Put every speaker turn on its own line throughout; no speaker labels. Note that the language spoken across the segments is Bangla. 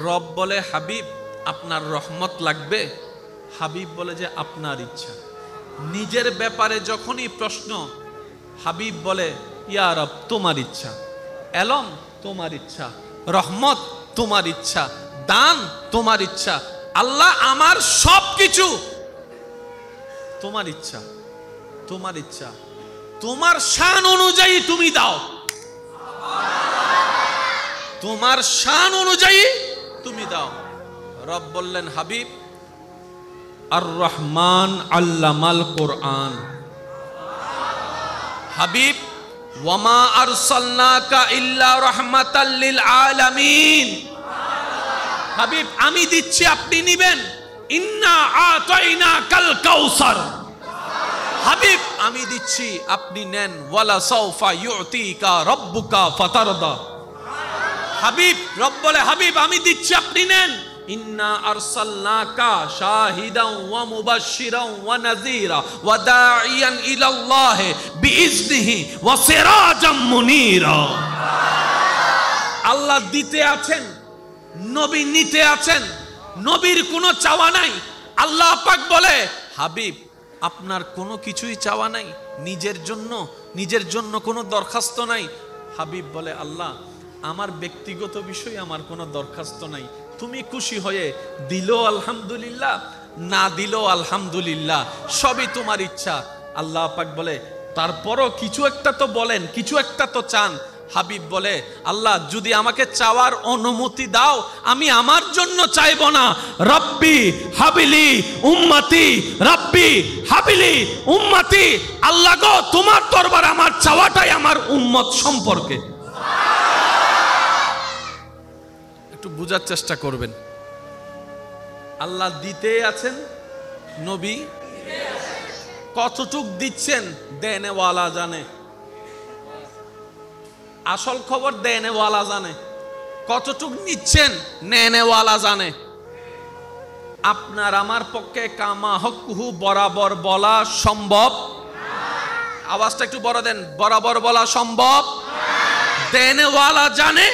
রব বলে হাবিব আপনার রহমত লাগবে, হাবিব বলে যে আপনার ইচ্ছা। নিজের ব্যাপারে যখনই প্রশ্ন, হাবিব বলে ইয়া রব তোমার ইচ্ছা, এলম তোমার ইচ্ছা, রহমত তোমার ইচ্ছা, দান তোমার ইচ্ছা, আল্লাহ আমার সব কিছু তোমার ইচ্ছা, তোমার ইচ্ছা, তোমার শান অনুযায়ী তুমি দাও, তোমার শান অনুযায়ী তুমি দাও। রব বললেন হাবিব আর রহমান আল্লামাল কোরআন, হাবিব ওয়ামা আরসালনাকা ইল্লা রাহমাতাল লিল আলামিন, হাবিব আমি দিচ্ছি আপনি নিবেন, ইন্না আতাইনাকাল কাউসার, হাবিব আমি দিচ্ছি আপনি নেন, ওয়ালা সাউফা ইউতিকা রাব্বুকা ফাতারদা, হাবিব রব বলে হাবিব আমি দিচ্ছি আপনি নেন, ইন্না আরসালনাকা শাহিদান ওয়া মুবাশশিরান ওয়া নাযীরা ওয়া দাঈয়ান ইলাল্লাহি বিইজনিহি ওয়া সিরাজাম মুনীরা। আল্লাহ দিতে আছেন, নবী নিতে আছেন, নবীর কোনো চাওয়া নাই। আল্লাহ পাক বলে হাবিব আপনার কোনো কিছুই চাওয়া নাই, নিজের জন্য কোনো দরখাস্ত নাই। হাবিব বলে আল্লাহ আমার ব্যক্তিগত বিষয়ে আমার কোনো দরখাস্ত নাই, তুমি খুশি হয়ে দিলো আলহামদুলিল্লাহ, না দিলো আলহামদুলিল্লাহ, সবই তোমার ইচ্ছা। আল্লাহ পাক বলে তারপরও কিছু একটা তো বলেন, কিছু একটা তো চান। হাবিব বলে আল্লাহ যদি আমাকে চাওয়ার অনুমতি দাও আমি আমার জন্য চাইব না, রব্বি হাবিলি উম্মতি, রব্বি হাবিলি উম্মতি, আল্লাহ গো তোমার দরবার আমার চাওয়াটাই আমার উম্মত সম্পর্কে। একটু বুঝার চেষ্টা করবেন, আল্লাহ দিতে আছেন, নবী কতটুক দিচ্ছেন দেনেওয়ালা জানে, আসল খবর দেনেওয়ালা জানে, কতটুক নিচ্ছেন নেনেওয়ালা জানে। আপনার আমার পক্ষে কামা হকহু বরাবর বলা সম্ভব, আওয়াজটা একটু বড় দেন, বরাবর বলা সম্ভব। দেনেওয়ালা জানে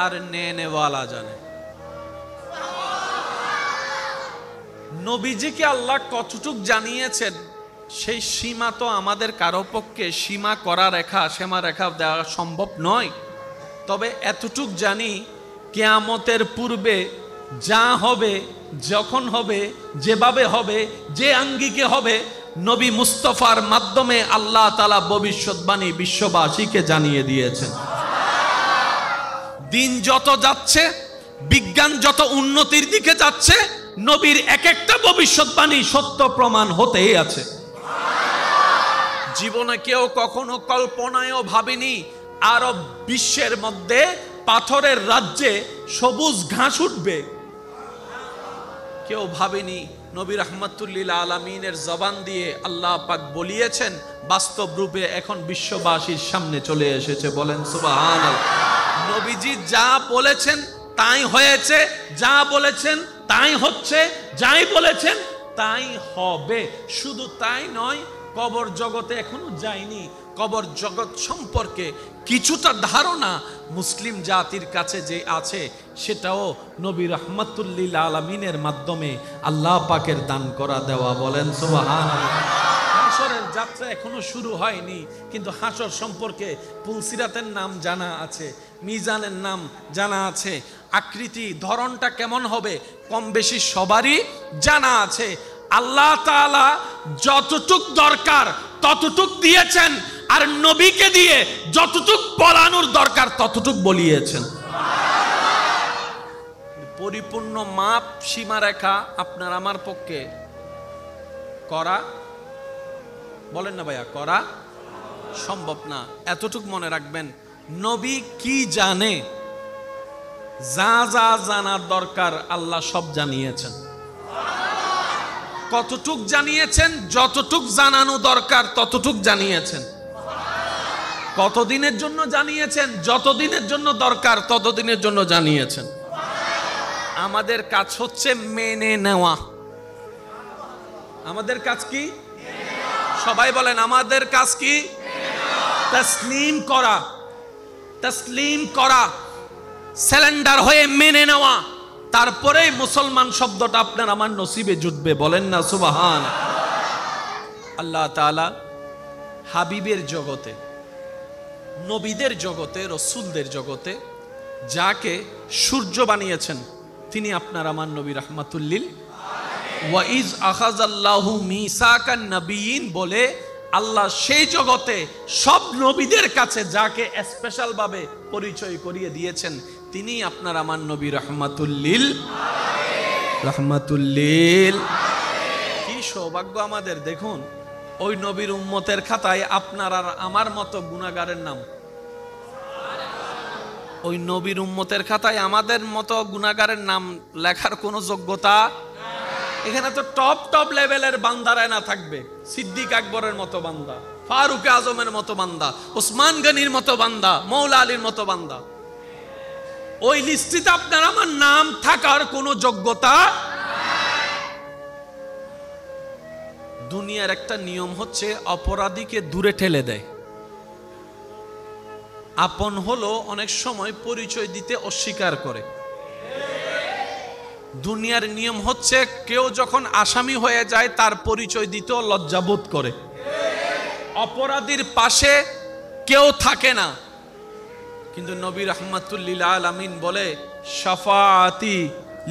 আর নেনেওয়ালা জানে। নবীজিকে আল্লাহ কতটুক জানিয়েছেন সেই সীমা তো আমাদের কারো পক্ষে সীমা রেখা দেওয়া সম্ভব নয়। তবে এতটুক জানি কিয়ামতের পূর্বে যা হবে, যখন হবে, যেভাবে হবে, যে আঙ্গিকে হবে, নবী মুস্তাফার মাধ্যমে আল্লাহ তাআলা ভবিষ্যৎবাণী বিশ্ববাসীকে জানিয়ে দিয়েছেন। দিন যত যাচ্ছে, বিজ্ঞান যত উন্নতির দিকে যাচ্ছে, নবীর এক একটা ভবিষ্যৎবাণী সত্য প্রমাণ হতেই আছে। জীবনে কেউ কখনো কল্পনায়ও ভাবেনি আরব বিশ্বের মধ্যে পাথরের রাজ্যে সবুজ ঘাস উঠবে, কেউ ভাবেনি। নবী রাহমাতুল্লিল আলামিনের জবান দিয়ে আল্লাহ পাক বলিয়েছেন, বাস্তব রূপে এখন বিশ্ববাসীর সামনে চলে এসেছে। বলেন সুবহানাল্লাহ। নবীজি যা বলেছেন তাই হয়েছে, যা বলেছেন তাই হচ্ছে, যাই বলেছেন তাই হবে। শুধু তাই নয়, কবর জগতে এখনো যায়নি, কবর জগৎ সম্পর্কে কিছুটা ধারণা মুসলিম জাতির কাছে যে আছে সেটাও নবী রাহমাতুল্লিল আলামিনের মাধ্যমে আল্লাহ পাকের দান করা দেওয়া। বলেন সুবহানাল্লাহ। হাসরের যাত্রা এখনো শুরু হয়নি, কিন্তু হাসর সম্পর্কে পুলসিরাতের নাম জানা আছে, মিজানের নাম জানা আছে, আকৃতি ধরনটা কেমন হবে কম বেশি সবারই জানা আছে। আল্লাহ তাআলা যতটুক দরকার ততটুক দিয়েছেন, আর নবীকে দিয়ে যতটুক বলানোর দরকার ততটুক বলিয়েছেন। পরিপূর্ণ মাপ সীমারেখা আপনার আমার পক্ষে করা, বলেন না ভাইয়া, করা সম্ভব না। এতটুক মনে রাখবেন, নবী কি জানে, যা যা জানার দরকার আল্লাহ সব জানিয়েছেন। কতটুক জানিয়েছেন? যতটুক জানানো দরকার ততটুক জানিয়েছেন। কতদিনের জন্য জানিয়েছেন? যতদিনের জন্য দরকার ততদিনের জন্য জানিয়েছেন। আমাদের কাজ হচ্ছে মেনে নেওয়া। আমাদের কাজ কি? সবাই বলেন, আমাদের কাজ কি? তাসলিম করা। তাসলিম করা। স্যালেন্ডার হয়ে মেনে নেওয়া, তারপরেই মুসলমান শব্দটা আপনার আমার নসিবে জুটবে। বলেন না সুবহান। আল্লাহ তাআলা হাবিবের জগতে, নবীদের জগতে, রসুলদের জগতে যাকে সূর্য বানিয়েছেন তিনি আপনার আমার নবী রাহমাতুল লিল ওয়াইজ আখাযাল্লাহু মিসাকান নবিয়িন বলে আল্লাহ সেই জগতে সব নবীদের কাছে যাকে স্পেশাল ভাবে পরিচয় করিয়ে দিয়েছেন তিনি আপনার আমার নবী রাহমাতুল লিল কি সৌভাগ্য আমাদের। দেখুন ওই নবীর উম্মতের খাতায় আপনার আর আমার মতো গুনাহগারের নাম, ওই নবীর উম্মতের খাতায় আমাদের মতো গুনাহগারের নাম লেখার কোনো যোগ্যতা। এখানে তো টপ টপ লেভেলের বান্দারা না থাকবে, সিদ্দিক আকবরের মতো বান্দা, ফারুক আজমের মতো বান্দা, ওসমান গনির মতো বান্দা, মৌলা আলীর মতো বান্দা। ওই লিস্টিতে আপনার আমার নাম থাকার কোনো যোগ্যতা। দুনিয়ার একটা নিয়ম হচ্ছে অপরাধীকে দূরে ঠেলে দেয়, আপন হলো অনেক সময় পরিচয় দিতে অস্বীকার করে। দুনিয়ার নিয়ম হচ্ছে কেউ যখন আসামি হয়ে যায় তার পরিচয় দিতেও লজ্জাবোধ করে। অপরাধীর পাশে কেউ থাকে না, কিন্তু নবী রাহমাতুল লিল আলামিন বলে শাফাআতি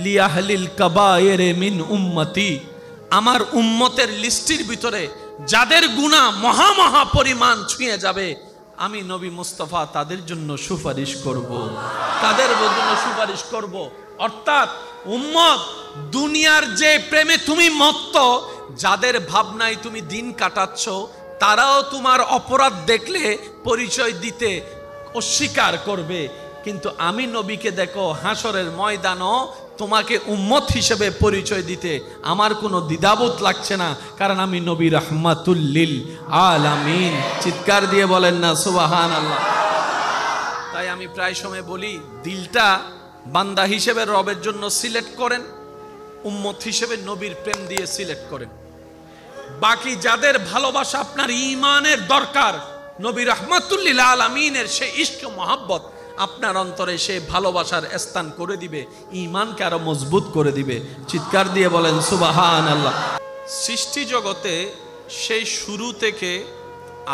লিআহলিল কাবায়ের মিন উম্মতি, আমার উম্মতের লিস্টির ভিতরে যাদের গুনাহ মহা মহা পরিমাণ ছুঁয়ে যাবে আমি নবী মুস্তাফা তাদের জন্য সুপারিশ করব, তাদের জন্য সুপারিশ করব। অর্থাৎ উম্মত, দুনিয়ার যে প্রেমে তুমি মত্ত, যাদের ভাবনায় তুমি দিন কাটাচ্ছ, তারাও তোমার অপরাধ দেখলে পরিচয় দিতে অস্বীকার করবে। কিন্তু আমি নবীকে দেখো হাসরের ময়দানও তোমাকে উম্মত হিসেবে পরিচয় দিতে আমার কোনো দ্বিধাবোধ লাগছে না, কারণ আমি নবী রাহমাতুল লিল আলামিন। চিৎকার দিয়ে বলেন না সুবহানাল্লাহ। তাই আমি প্রায় সময় বলি, দিলটা বান্দা হিসেবে রবের জন্য সিলেক্ট করেন, উম্মত হিসেবে নবীর প্রেম দিয়ে সিলেক্ট করেন। বাকি যাদের ভালোবাসা আপনার ঈমানের দরকার, নবী রাহমাতুল লিল আলামিনের সেই ইশক মহব্বত আপনার অন্তরে সেই ভালোবাসার স্থান করে দিবে, ঈমানকে আরো মজবুত করে দিবে। চিৎকার দিয়ে বলেন সুবহানাল্লাহ। সৃষ্টি জগতে সেই শুরু থেকে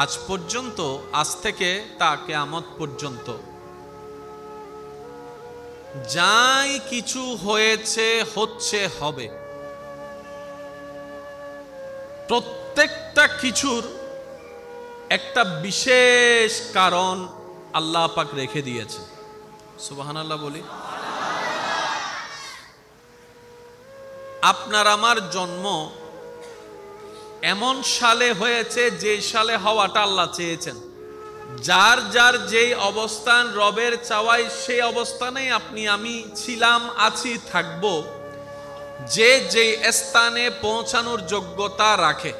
আজ পর্যন্ত, আজ থেকে তা কিয়ামত পর্যন্ত যাই কিছু হয়েছে, হচ্ছে, হবে, প্রত্যেকটা কিছুর একটা বিশেষ কারণ আল্লাহ পাক রেখে দিয়েছে। সুবহানাল্লাহ বলি। আপনার আমার জন্ম এমন সালে হয়েছে যে সালে হওয়াটা আল্লাহ চেয়েছেন। যার যার যেই অবস্থান রবের চাওয়ায় সেই অবস্থানেই আপনি আমি ছিলাম, আছি, থাকব। যে যেই স্থানে পৌঁছানোর যোগ্যতা রাখে।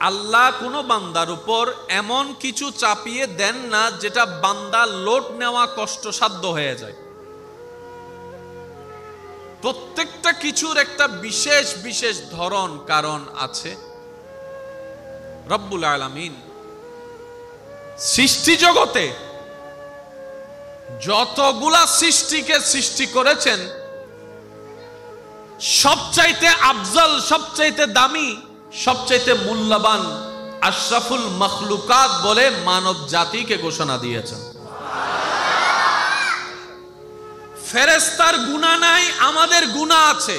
আল্লাহ কোনো বান্দার উপর এমন কিছু চাপিয়ে দেন না যেটা বান্দা লোড নেওয়া কষ্টসাধ্য হয়ে যায়। প্রত্যেকটা কিছুর একটা বিশেষ বিশেষ ধরন কারণ আছে। রব্বুল আলামিন সৃষ্টি জগতে যতগুলা সৃষ্টিকে সৃষ্টি করেছেন, সবচাইতে আফজল, সবচাইতে দামি, সবচাইতে মূল্যবান আশরাফুল মখলুকাত বলে মানব জাতিকে ঘোষণা দিয়েছেন। ফেরেশতার গুনাহ নাই, আমাদের গুনাহ আছে,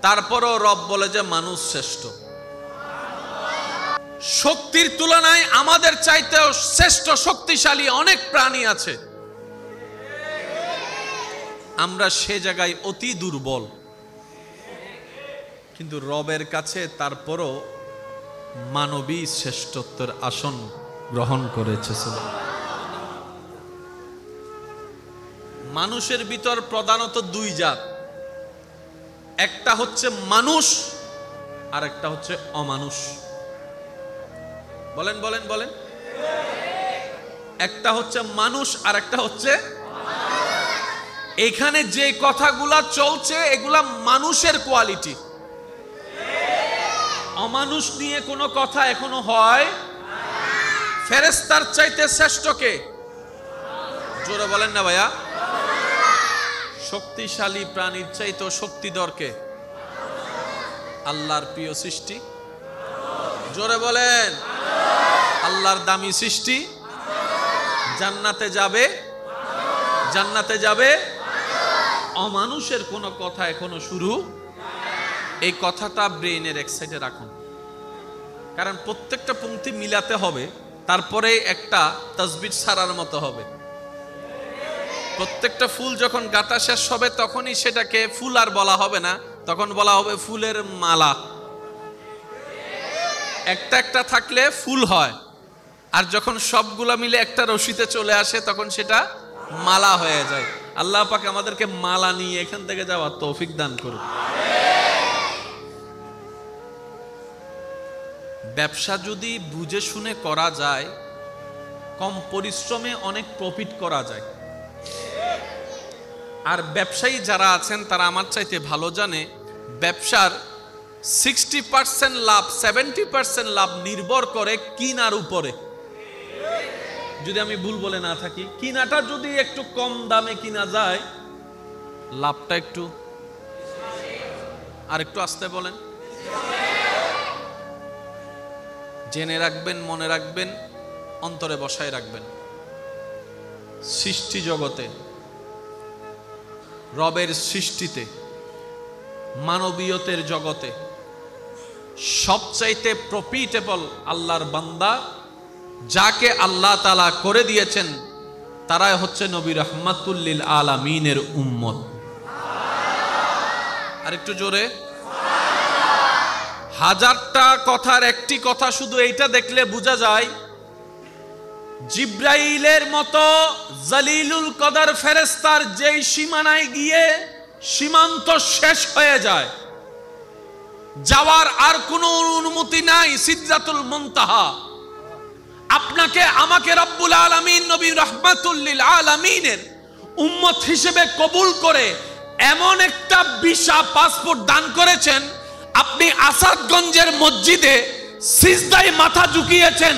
তারপরও রব বলে যে মানুষ শ্রেষ্ঠ। শক্তির তুলনায় আমাদের চাইতেও শ্রেষ্ঠ শক্তিশালী অনেক প্রাণী আছে, আমরা সে জায়গায় অতি দুর্বল। কিন্তু রবের কাছে তারপরও মানবী শ্রেষ্ঠত্বের আসন গ্রহণ করেছে। মানুষের ভিতর প্রধানত দুই জাত, একটা হচ্ছে মানুষ আর একটা হচ্ছে অমানুষ। বলেন বলেন বলেন। একটা হচ্ছে মানুষ আর একটা হচ্ছে, এখানে যে কথাগুলা চলছে এগুলা মানুষের কোয়ালিটি। অমানুষ নিয়ে কোনো কথা এখনো হয়। ফেরেশতার চাইতে শ্রেষ্ঠ কে? জোরে বলেন না ভাইয়া। শক্তিশালী প্রাণীর চাইতে শক্তিধর কে? আল্লাহর প্রিয় সৃষ্টি। জোরে বলেন, আল্লাহর দামি সৃষ্টি। জান্নাতে যাবে, জান্নাতে যাবে। অমানুষের কোন কথা এখনো শুরু। এই কথাটা ব্রেইনের এক সাইডে রাখুন, কারণ প্রত্যেকটা পংক্তি মিলাতে হবে, তারপরে একটা তাসবিহ ছাড়ার মতো হবে। প্রত্যেকটা ফুল যখন গাঁথা শেষ হবে তখনই সেটাকে ফুল আর বলা হবে না, তখন বলা হবে ফুলের মালা। একটা একটা থাকলে ফুল হয়, আর যখন সবগুলা মিলে একটা রশিতে চলে আসে তখন সেটা মালা হয়ে যায়। আল্লাহ পাক আমাদেরকে মালা নিয়ে এখান থেকে যাওয়ার তৌফিক দান করুন। ব্যবসা যদি বুঝে শুনে করা যায়, কম পরিশ্রমে অনেক প্রফিট করা যায়। আর ব্যবসায়ী যারা আছেন তারা আমার চাইতে ভালো জানে, ব্যবসার 60% লাভ, 70% লাভ নির্ভর করে কিনার উপরে। যদি আমি ভুল বলে না থাকি, কিনাটা যদি একটু কম দামে কিনা যায়, লাভটা একটু, আর একটু আস্তে বলেন, জেনে রাখবেন, মনে রাখবেন, অন্তরে বসায় রাখবেন। সৃষ্টি জগতে, রবের সৃষ্টিতে, মানবীয়তের জগতে সবচাইতে প্রফিটেবল আল্লাহর বান্দা, যাকে আল্লাহ তাআলা করে দিয়েছেন, তারাই হচ্ছে নবী রাহমাতুল লিল আলামিনের উম্মত। আর একটু জোরে। হাজারটা কথার একটি কথা শুধু এইটা দেখলে বোঝা যায়, জিব্রাইলের মতো জালিলুল কদর ফেরেশতার যেই সীমানায় গিয়ে সীমান্ত শেষ হয়ে যায়, যাওয়ার আর কোনো অনুমতি নাই, সিদরাতুল মুনতাহা। আপনাকে আমাকে রব্বুল আলামিন নবী রাহমাতুল লিল আলামিনের উম্মত হিসেবে কবুল করে এমন একটা ভিসা, পাসপোর্ট দান করেছেন, আপনি আসাদগঞ্জের মসজিদে সিজদায় মাথা ঝুঁকিয়েছেন,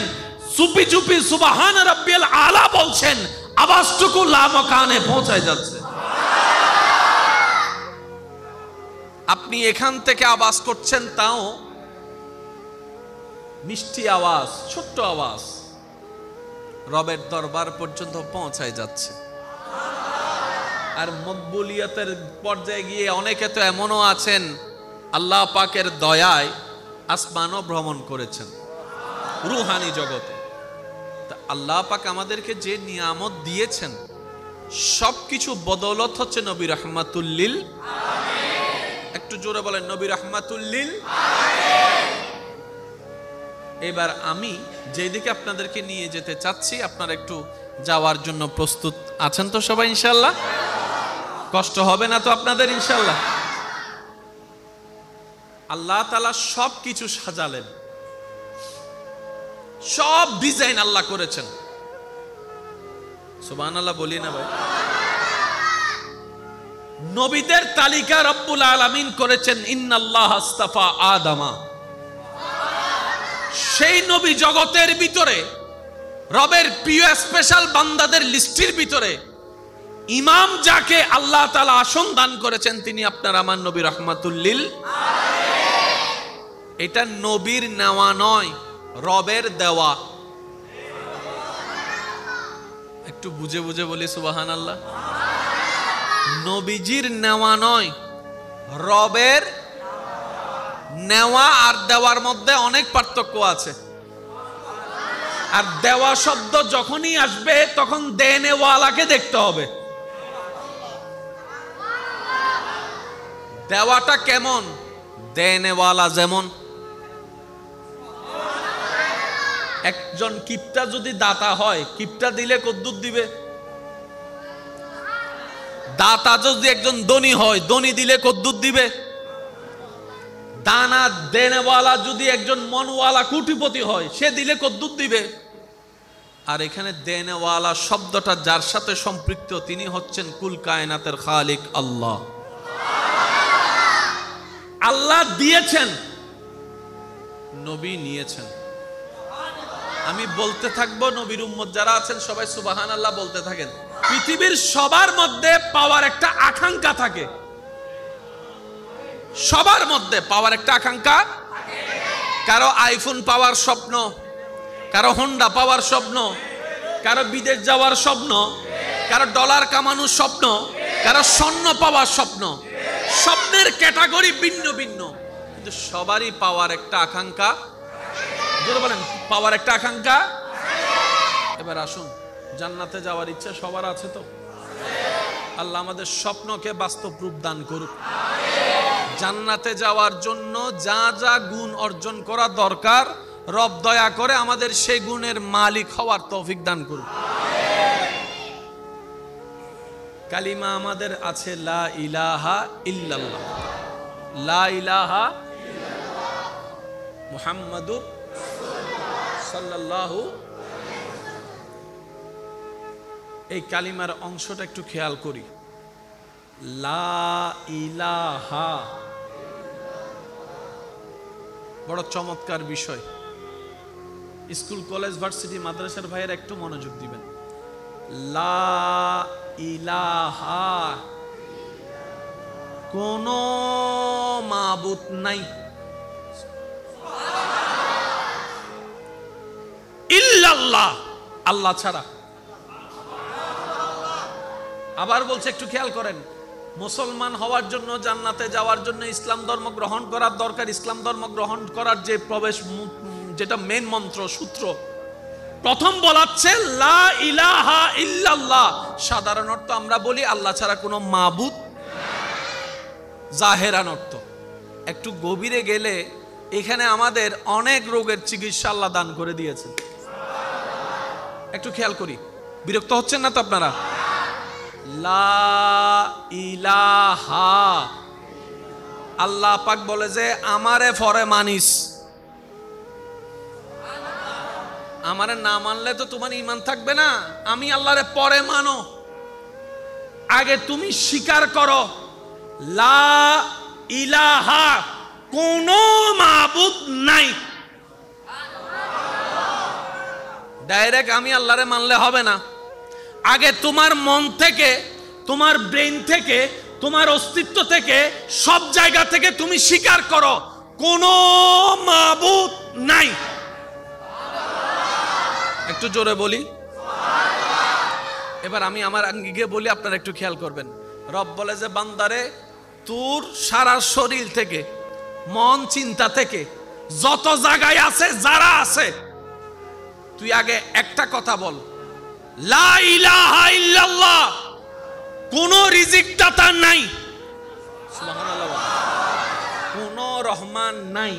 চুপি চুপি সুবহান রাব্বিয়াল আলা বলছেন, আওয়াজটুকু লামাকানে পৌঁছায় যাচ্ছে। আপনি এখান থেকে আওয়াজ করছেন, তাও মিষ্টি আওয়াজ, ছোট্ট আওয়াজ রবের দরবার পর্যন্ত পৌঁছায় যাচ্ছে। আর মকবুলিয়তের পর্যায়ে গিয়ে অনেকে তো এমনও আছেন, আল্লাহ পাকের দয়ায় আসমানও ভ্রমণ করেছেন রুহানি জগতে। তা আল্লাহ পাক আমাদেরকে যে নিয়ামত দিয়েছেন, সবকিছু বদৌলত হচ্ছে নবী রাহমাতুল লিল আলামিন। একটু জোরে বলেন, নবী রাহমাতুল লিল আলামিন। এবার আমি যেদিকে আপনাদেরকে নিয়ে যেতে চাচ্ছি, আপনারা একটু যাওয়ার জন্য প্রস্তুত আছেন তো সবাই? ইনশাআল্লাহ কষ্ট হবে না তো আপনাদের? ইনশাআল্লাহ। আল্লাহ তাআলা সব কিছু সাজালেন, সব ডিজাইন আল্লাহ করেছেন। সুবহানাল্লাহ বলি না ভাই? নবীদের তালিকা রব্বুল আলামিন করেছেন, ইন্নাল্লাহ আস্তাফা আদামা। সেই নবী জগতের ভিতরে, রবের প্রিয় স্পেশাল বান্দাদের লিস্টের ভিতরে ইমাম যাকে আল্লাহ তাআলা আসন দান করেছেন, তিনি আপনার আমার নবী রাহমাতুল লিল আলামিন। এটা নবীর নেওয়া নয়, রবের দেওয়া। একটু বুঝে বুঝে বলি সুবহানাল্লাহ। নবীজির নেওয়া নয়, রবের নেওয়া। আর দেওয়ার মধ্যে অনেক পার্থক্য আছে। আর দেওয়া শব্দ যখনই আসবে তখন দেনেওয়ালাকে দেখতে হবে। দেওয়াটা কেমন? দেনেওয়ালা যেমন, একজন কিপটা যদি দাতা হয়, কিপটা দিলে কদ্দুর দিবে? দাতা যদি একজন ধনী হয়, ধনী দিলে কদ্দুর দিবে? দানা দেনেওয়ালা যদি একজন মনওয়ালা কোটিপতি হয়, সে দিলে কদ্দুর দিবে? আর এখানে দেনেওয়ালা শব্দটা যার সাথে সম্পৃক্ত, তিনি হচ্ছেন কুল কায়নাতের খালিক আল্লাহ। আল্লাহ দিয়েছেন, নবী নিয়েছেন। আমি বলতে থাকবো, নবীর উম্মত যারা আছেন সবাই সুবহানাল্লাহ বলতে থাকেন। পৃথিবীর সবার মধ্যে পাওয়ার একটা আকাঙ্ক্ষা থাকে, সবার মধ্যে পাওয়ার একটা আকাঙ্ক্ষা। কারো আইফোন পাওয়ার স্বপ্ন, কারো হোন্ডা পাওয়ার স্বপ্ন, কারো বিদেশ যাওয়ার স্বপ্ন, কারো ডলার কামানোর স্বপ্ন, কারো স্বর্ণ পাওয়ার স্বপ্ন। স্বপ্নের ক্যাটাগরি ভিন্ন ভিন্ন, কিন্তু সবারই পাওয়ার একটা আকাঙ্ক্ষা। যদি বলেন পাওয়ার একটা আকাঙ্ক্ষা। এবার আসুন, জান্নাতে যাওয়ার ইচ্ছা সবার আছে তো? আল্লাহ আমাদের স্বপ্নকে বাস্তব রূপ দান করুক। জান্নাতে যাওয়ার জন্য যা যা গুণ অর্জন করা দরকার, রব দয়া করে আমাদের সেই গুণের মালিক হওয়ার তৌফিক দান করুক। কালিমা আমাদের আছে লা ইলাহা ইল্লাল্লাহ, লা ইলাহা মুহাম্মাদুর সাল্লাল্লাহু। এই কালিমার অংশটা একটু খেয়াল করি। লা ইলাহা, বড় চমৎকার বিষয়। স্কুল কলেজ ভার্সিটি মাদ্রাসার ভাইয়ের একটু মনোযোগ দিবেন। লা ইলাহা, কোন মাবুদ নাই, ইল্লাল্লাহ, আল্লাহ ছাড়া। আবার বলছে, একটু খেয়াল করেন, মুসলমান হওয়ার জন্য, জান্নাতে যাওয়ার জন্য ইসলাম ধর্ম গ্রহণ করার দরকার। ইসলাম ধর্ম গ্রহণ করার যে প্রবেশ, যেটা মেন মন্ত্র, সূত্র, প্রথম বলাচ্ছে লা ইলাহা ইল্লাল্লাহ। সাধারণ অর্থ আমরা বলি আল্লাহ ছাড়া কোনো মাবুদ, জাহেরান অর্থ। একটু গভীরে গেলে এখানে আমাদের অনেক রোগের চিকিৎসা আল্লাহ দান করে দিয়েছে। একটু খেয়াল করি, বিরক্ত হচ্ছেন না তো আপনারা? লা ইলাহা, আল্লাহ পাক বলে যে আমারে ফরে মানিস। আমারে না মানলে তো তোমার ঈমান থাকবে না। আমি আল্লাহরে পরে মানো, আগে তুমি স্বীকার করো লা ইলাহা, কোন মাবুদ নাই। ডাইরেক্ট আমি আল্লাহরে মানলে হবে না। আগে তোমার মন থেকে, তোমার ব্রেন থেকে, তোমার অস্তিত্ব থেকে, সব জায়গা থেকে তুমি স্বীকার করো কোন মাবুদ নাই। একটু জোরে বলি। এবার আমি আমার আঙ্গিকে বলি, আপনারা একটু খেয়াল করবেন। রব বলে যে বান্দারে, তোর সারা শরীর থেকে, মন চিন্তা থেকে, যত জায়গায় আছে, যারা আছে, তুই আগে একটা কথা বল, লা ইলাহা ইল্লাল্লাহ। কোন রিজিক দাতা নাই, সুবহানাল্লাহ, কোন রহমান নাই,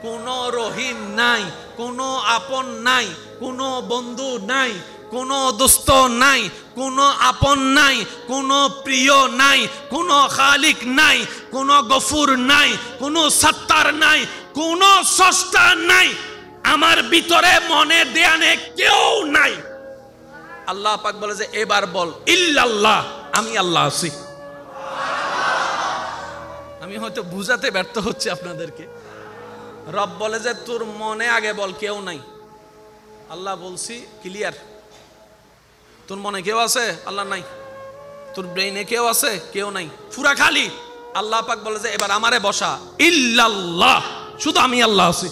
কোন রহিম নাই, কোন আপন নাই, কোন বন্ধু নাই, কোন দোস্ত নাই, কোন আপন নাই, কোন প্রিয় নাই, কোন খালিক নাই, কোন গফুর নাই, কোন সত্তার নাই, কোন স্রষ্টা নাই। আমার ভিতরে মনে ধ্যানে কেউ নাই। আল্লাহ পাক বলে যে এবার বল ইল্লাল্লাহ, আমি আল্লাহ আছি। আমি হয়তো বুঝাতে ব্যর্থ হচ্ছে আপনাদেরকে। রব বলে যে তোর মনে আগে বল কেউ নাই। আল্লাহ বলছি ক্লিয়ার, তোর মনে কেউ আছে? আল্লাহ নাই। তোর ব্রেইনে কেউ আছে? কেউ নাই, পুরা খালি। আল্লাহ পাক বলে যে এবার আমারে বসা ইল্লাল্লাহ, শুধু আমি আল্লাহ আছি।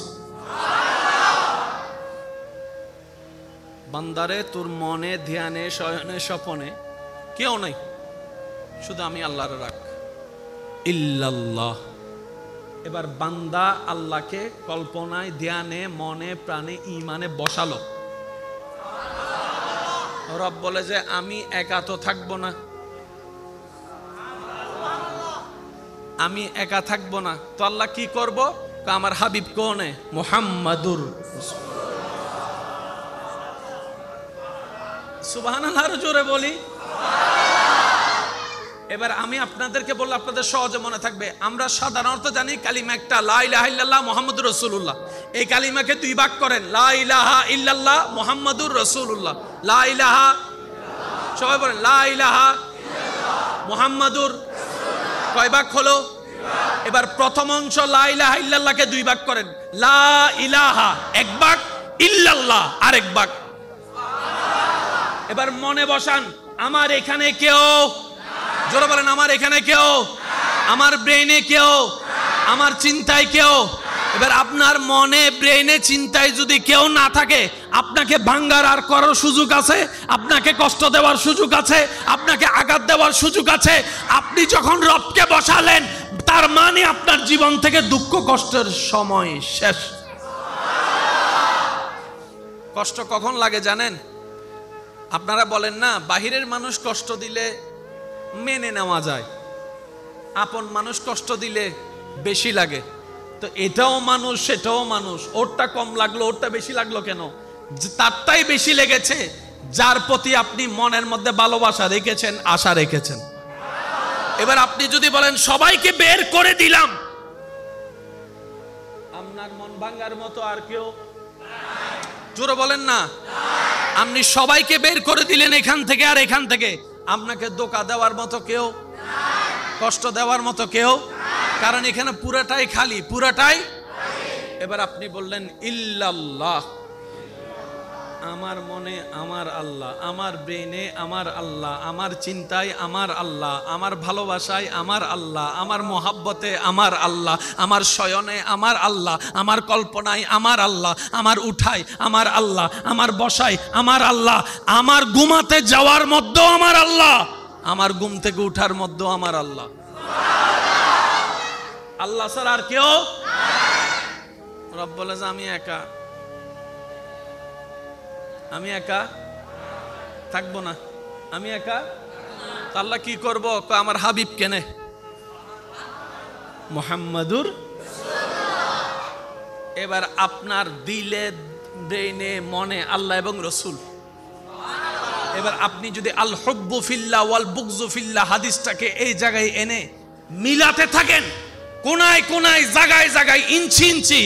বান্দারে, তোর মনে ধ্যানে শয়নে স্বপনে কেউ নাই, শুধু আমি আল্লাহর রাখ, ইল্লাল্লাহ। এবার বান্দা আল্লাহকে কল্পনায়, ধ্যানে, মনে প্রাণে, ঈমানে বসালো। রব বলে যে আমি একা তো থাকবো না, আমি একা থাকবো না। তো আল্লাহ কি করব? আমার হাবিব কোনে? মুহাম্মাদুর। সুবহানাল্লাহ, আরো জোরে বলি। এবার আমি আপনাদেরকে বললে আপনাদের সহজে মনে থাকবে। আমরা সাধারণত জানি কালিমা একটা, লা ইলাহা ইল্লাল্লাহ মুহাম্মাদুর রাসূলুল্লাহ। এই কালিমাকে দুই ভাগ করেন, লা ইলাহা ইল্লাল্লাহ মুহাম্মাদুর রাসূলুল্লাহ। লা ইলাহা, সবাই বলেন লা ইলাহা মুহাম্মাদুর। কয় ভাগ হলো? এবার প্রথম অংশ লা ইলাহা ইল্লাল্লাহকে দুই ভাগ করেন, লা ইলাহা এক ভাগ, ইল্লাল্লাহ আরেক ভাগ। এবার মনে বসান, আমার এখানে কেউ, জোরে বলেন আমার এখানে কেউ, আমার ব্রেইনে কেউ, আমার চিন্তায় কেউ। এবার আপনার মনে, ব্রেইনে, চিন্তায় যদি কেউ না থাকে, আপনাকে ভাঙ্গার আর করার সুযোগ আছে, আপনাকে কষ্ট দেওয়ার সুযোগ আছে, আপনাকে আঘাত দেওয়ার সুযোগ আছে। আপনি যখন রবকে বসালেন, তার মানে আপনার জীবন থেকে দুঃখ কষ্টের সময় শেষ। কষ্ট কখন লাগে জানেন? আপনারা বলেন না, বাহিরের মানুষ কষ্ট দিলে মেনে নেওয়া যায়, আপন মানুষ কষ্ট দিলে বেশি লাগে। তো এটাও মানুষ, সেটাও মানুষ। ওরটা কম লাগলো, ওরটা বেশি লাগলো কেন? তারটাই বেশি লেগেছে যার প্রতি আপনি মনের মধ্যে ভালোবাসা রেখেছেন, আশা রেখেছেন। এবার আপনি যদি বলেন সবাইকে বের করে দিলাম, আপনার মন ভাঙার মতো আর কেউ, জোরে বলেন না, আপনি সবাইকে বের করে দিলেন এখান থেকে আর এখান থেকে, আপনাকে ধোঁকা দেওয়ার মতো কেউ, কষ্ট দেওয়ার মতো কেউ, কারণ এখানে পুরাটাই খালি, পুরাটাই। এবার আপনি বললেন ইল্লাল্লাহ, আমার মনে আমার আল্লাহ, আমার ব্রেনে আমার আল্লাহ, আমার চিন্তায় আমার আল্লাহ, আমার ভালোবাসায় আমার আল্লাহ, আমার মোহাব্বতে আমার আল্লাহ, আমার শয়নে আমার আল্লাহ, আমার কল্পনায় আমার আল্লাহ, আমার উঠায় আমার আল্লাহ, আমার বসায় আমার আল্লাহ, আমার ঘুমাতে যাওয়ার মধ্যেও আমার আল্লাহ, আমার ঘুম থেকে উঠার মধ্যেও আমার আল্লাহ। আল্লাহ ছাড়া আর কেউ? রব বলে যে আমি একা, আমি একা থাকবো না, আমি একা। আল্লাহ কি করব? আমার হাবিব কেনে, মুহাম্মাদুর। এবার আপনার দিলে, ব্রেইনে, মনে আল্লাহ এবং রসুল। এবার আপনি যদি আল হুব্বু ফিল্লাহ ওয়াল বুগযু ফিল্লাহ হাদিসটাকে এই জায়গায় এনে মিলাতে থাকেন, কোনায় কোনায়, জায়গায় জায়গায়, ইঞ্চি ইঞ্চি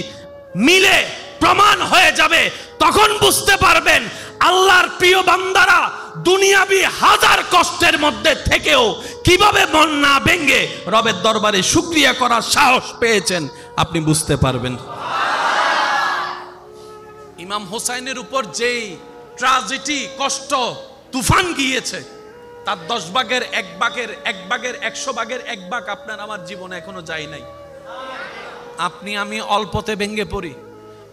মিলে প্রমাণ হয়ে যাবে, তখন বুঝতে পারবেন আল্লাহর প্রিয় বান্দারা দুনিয়াবি হাজার কষ্টের মধ্যে থেকেও কিভাবে মন না ভেঙে রবের দরবারে শুকরিয়া করার সাহস পেয়েছেন, আপনি বুঝতে পারবেন। ইমাম হোসাইনের উপর যেই ট্র্যাজেডি, কষ্ট, তুফান গিয়েছে, তার 10 ভাগের 1 ভাগের 1 ভাগের 100 ভাগের 1 ভাগ আপনার আমার জীবনে এখনো যায় নাই। আপনি আমি অল্পতে ভেঙে পড়ি,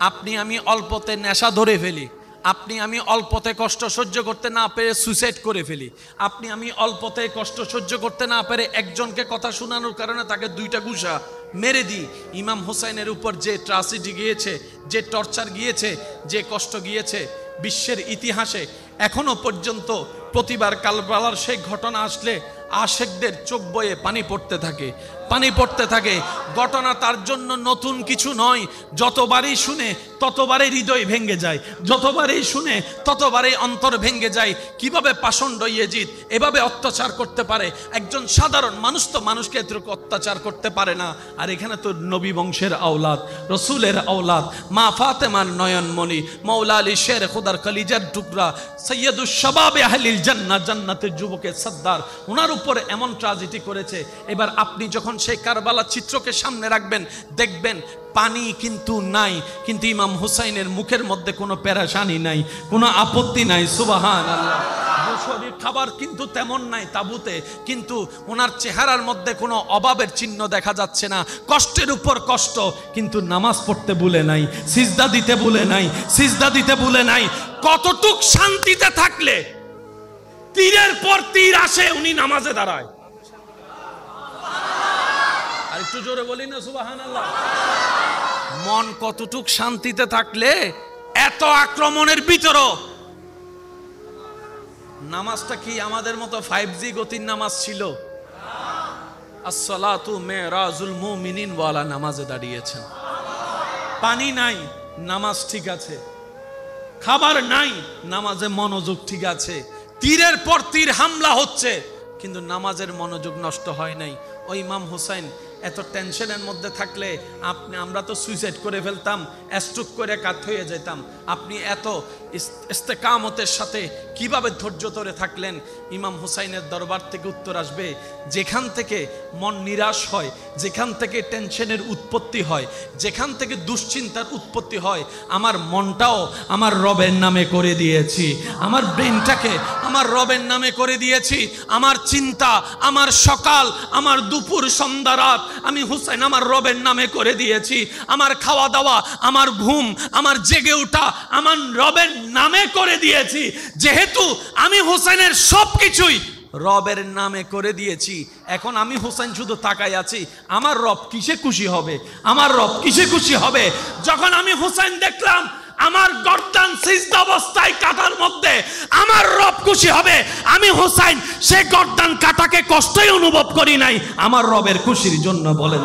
আপনি আমি অল্পতে নেশা ধরে ফেলি, আপনি আমি অল্পতে কষ্ট সহ্য করতে না পেরে সুইসাইড করে ফেলি, আপনি আমি অল্পতে কষ্ট সহ্য করতে না পেরে একজনকে কথা শোনানোর কারণে তাকে 2টা ঘুষা মেরে দিই। ইমাম হোসাইনের উপর যে ট্র্যাজেডি গিয়েছে, যে টর্চার গিয়েছে, যে কষ্ট গিয়েছে, বিশ্বের ইতিহাসে এখনো পর্যন্ত প্রতিবার কারবালার সেই ঘটনা আসলে আশেকদের চোখ বয়ে পানি পড়তে থাকে, পানি পড়তে থাকে। ঘটনা তার জন্য নতুন কিছু নয়, যতবারই শুনে ততবারই হৃদয় ভেঙে যায়, যতবারই শুনে ততবারই অন্তর ভেঙে যায়। কিভাবে পাষণ্ড ইয়েজিদ এভাবে অত্যাচার করতে পারে? একজন সাধারণ মানুষ তো মানুষকে এতটুকু অত্যাচার করতে পারে না। আর এখানে তো নবী বংশের আওলাদ, রসুলের আওলাদ, মা ফাতেমার নয়নমণি, মৌলা আলী শের খুদার কলিজার টুকরা, সৈয়দুস শাবাবে আহলিল জান্নাহ, জান্নাতের যুবকের সর্দার, ওনার উপরে এমন ট্র্যাজেডি করেছে। এবার আপনি যখন সেই কারবালার চিত্রকে সামনে রাখবেন, দেখবেন পানি কিন্তু নাই, কিন্তু ইমাম হুসাইনের মুখের মধ্যে কোনো পেরেশানি নাই, কোনো আপত্তি নাই। সুবহানাল্লাহ। শরীর খাবার কিন্তু তেমন নাই তাবুতে, কিন্তু ওনার চেহারার মধ্যে কোনো অভাবের চিহ্ন দেখা যাচ্ছে না। কষ্টের উপর কষ্ট, কিন্তু নামাজ পড়তে ভুলে নাই, সিজদা দিতে ভুলে নাই, সিজদা দিতে ভুলে নাই। কতটুক শান্তিতে থাকলে তীরের পর তীর আসে, উনি নামাজে দাঁড়ায়। আর একটু জোরে বলি না সুবহানাল্লাহ। মন কতটুক শান্তিতে থাকলে এত আক্রমণের ভিতরও নামাজটা কি আমাদের মতো 5G গতির নামাজ ছিল? আসসালাতু মেরাজুল মুমিনিন ওয়ালা নামাজে দাঁড়িয়েছেন। পানি নাই, নামাজ ঠিক আছে। খাবার নাই, নামাজে মনোযোগ ঠিক আছে। তীরের পর তীর হামলা হচ্ছে, কিন্তু নামাজের মনোযোগ নষ্ট হয় নাই। ওই ইমাম হুসাইন এত টেনশনের মধ্যে থাকলে আমরা তো সুইসাইড করে ফেলতাম, স্ট্রোক করে কাত হয়ে যেতাম। আপনি এত ইস্তেকামতের সাথে কিভাবে ধৈর্য ধরে থাকলেন? ইমাম হুসাইনের দরবার থেকে উত্তর আসবে, যেখান থেকে মন নিরাশ হয়, যেখান থেকে টেনশনের উৎপত্তি হয়, যেখান থেকে দুশ্চিন্তার উৎপত্তি হয়, আমার মনটাও আমার রবের নামে করে দিয়েছি, আমার ব্রেনটাকে আমার রবের নামে করে দিয়েছি। আমার চিন্তা, আমার সকাল, আমার দুপুর, সন্ধ্যা, রাত আমি হুসাইন আমার রবের নামে করে দিয়েছি। আমার খাওয়া দাওয়া, আমার ঘুম, আমার জেগে ওঠা আমার রবের নামে করে দিয়েছি। যেহেতু আমি হুসাইনের সবকিছুই রবের নামে করে দিয়েছি, এখন আমি হুসাইন শুধু তাকাই আছি, আমার রব কিসে খুশি হবে? আমার রব কিসে খুশি হবে? যখন আমি হুসাইন দেখলাম আমার গর্দান সিজদা অবস্থায় কাটার মধ্যে, আমার রব খুশি হবে। আমি হুসাইন সে গর্দান কাটাকে কষ্টই অনুভব করি নাই, আমার রবের খুশির জন্য। বলেন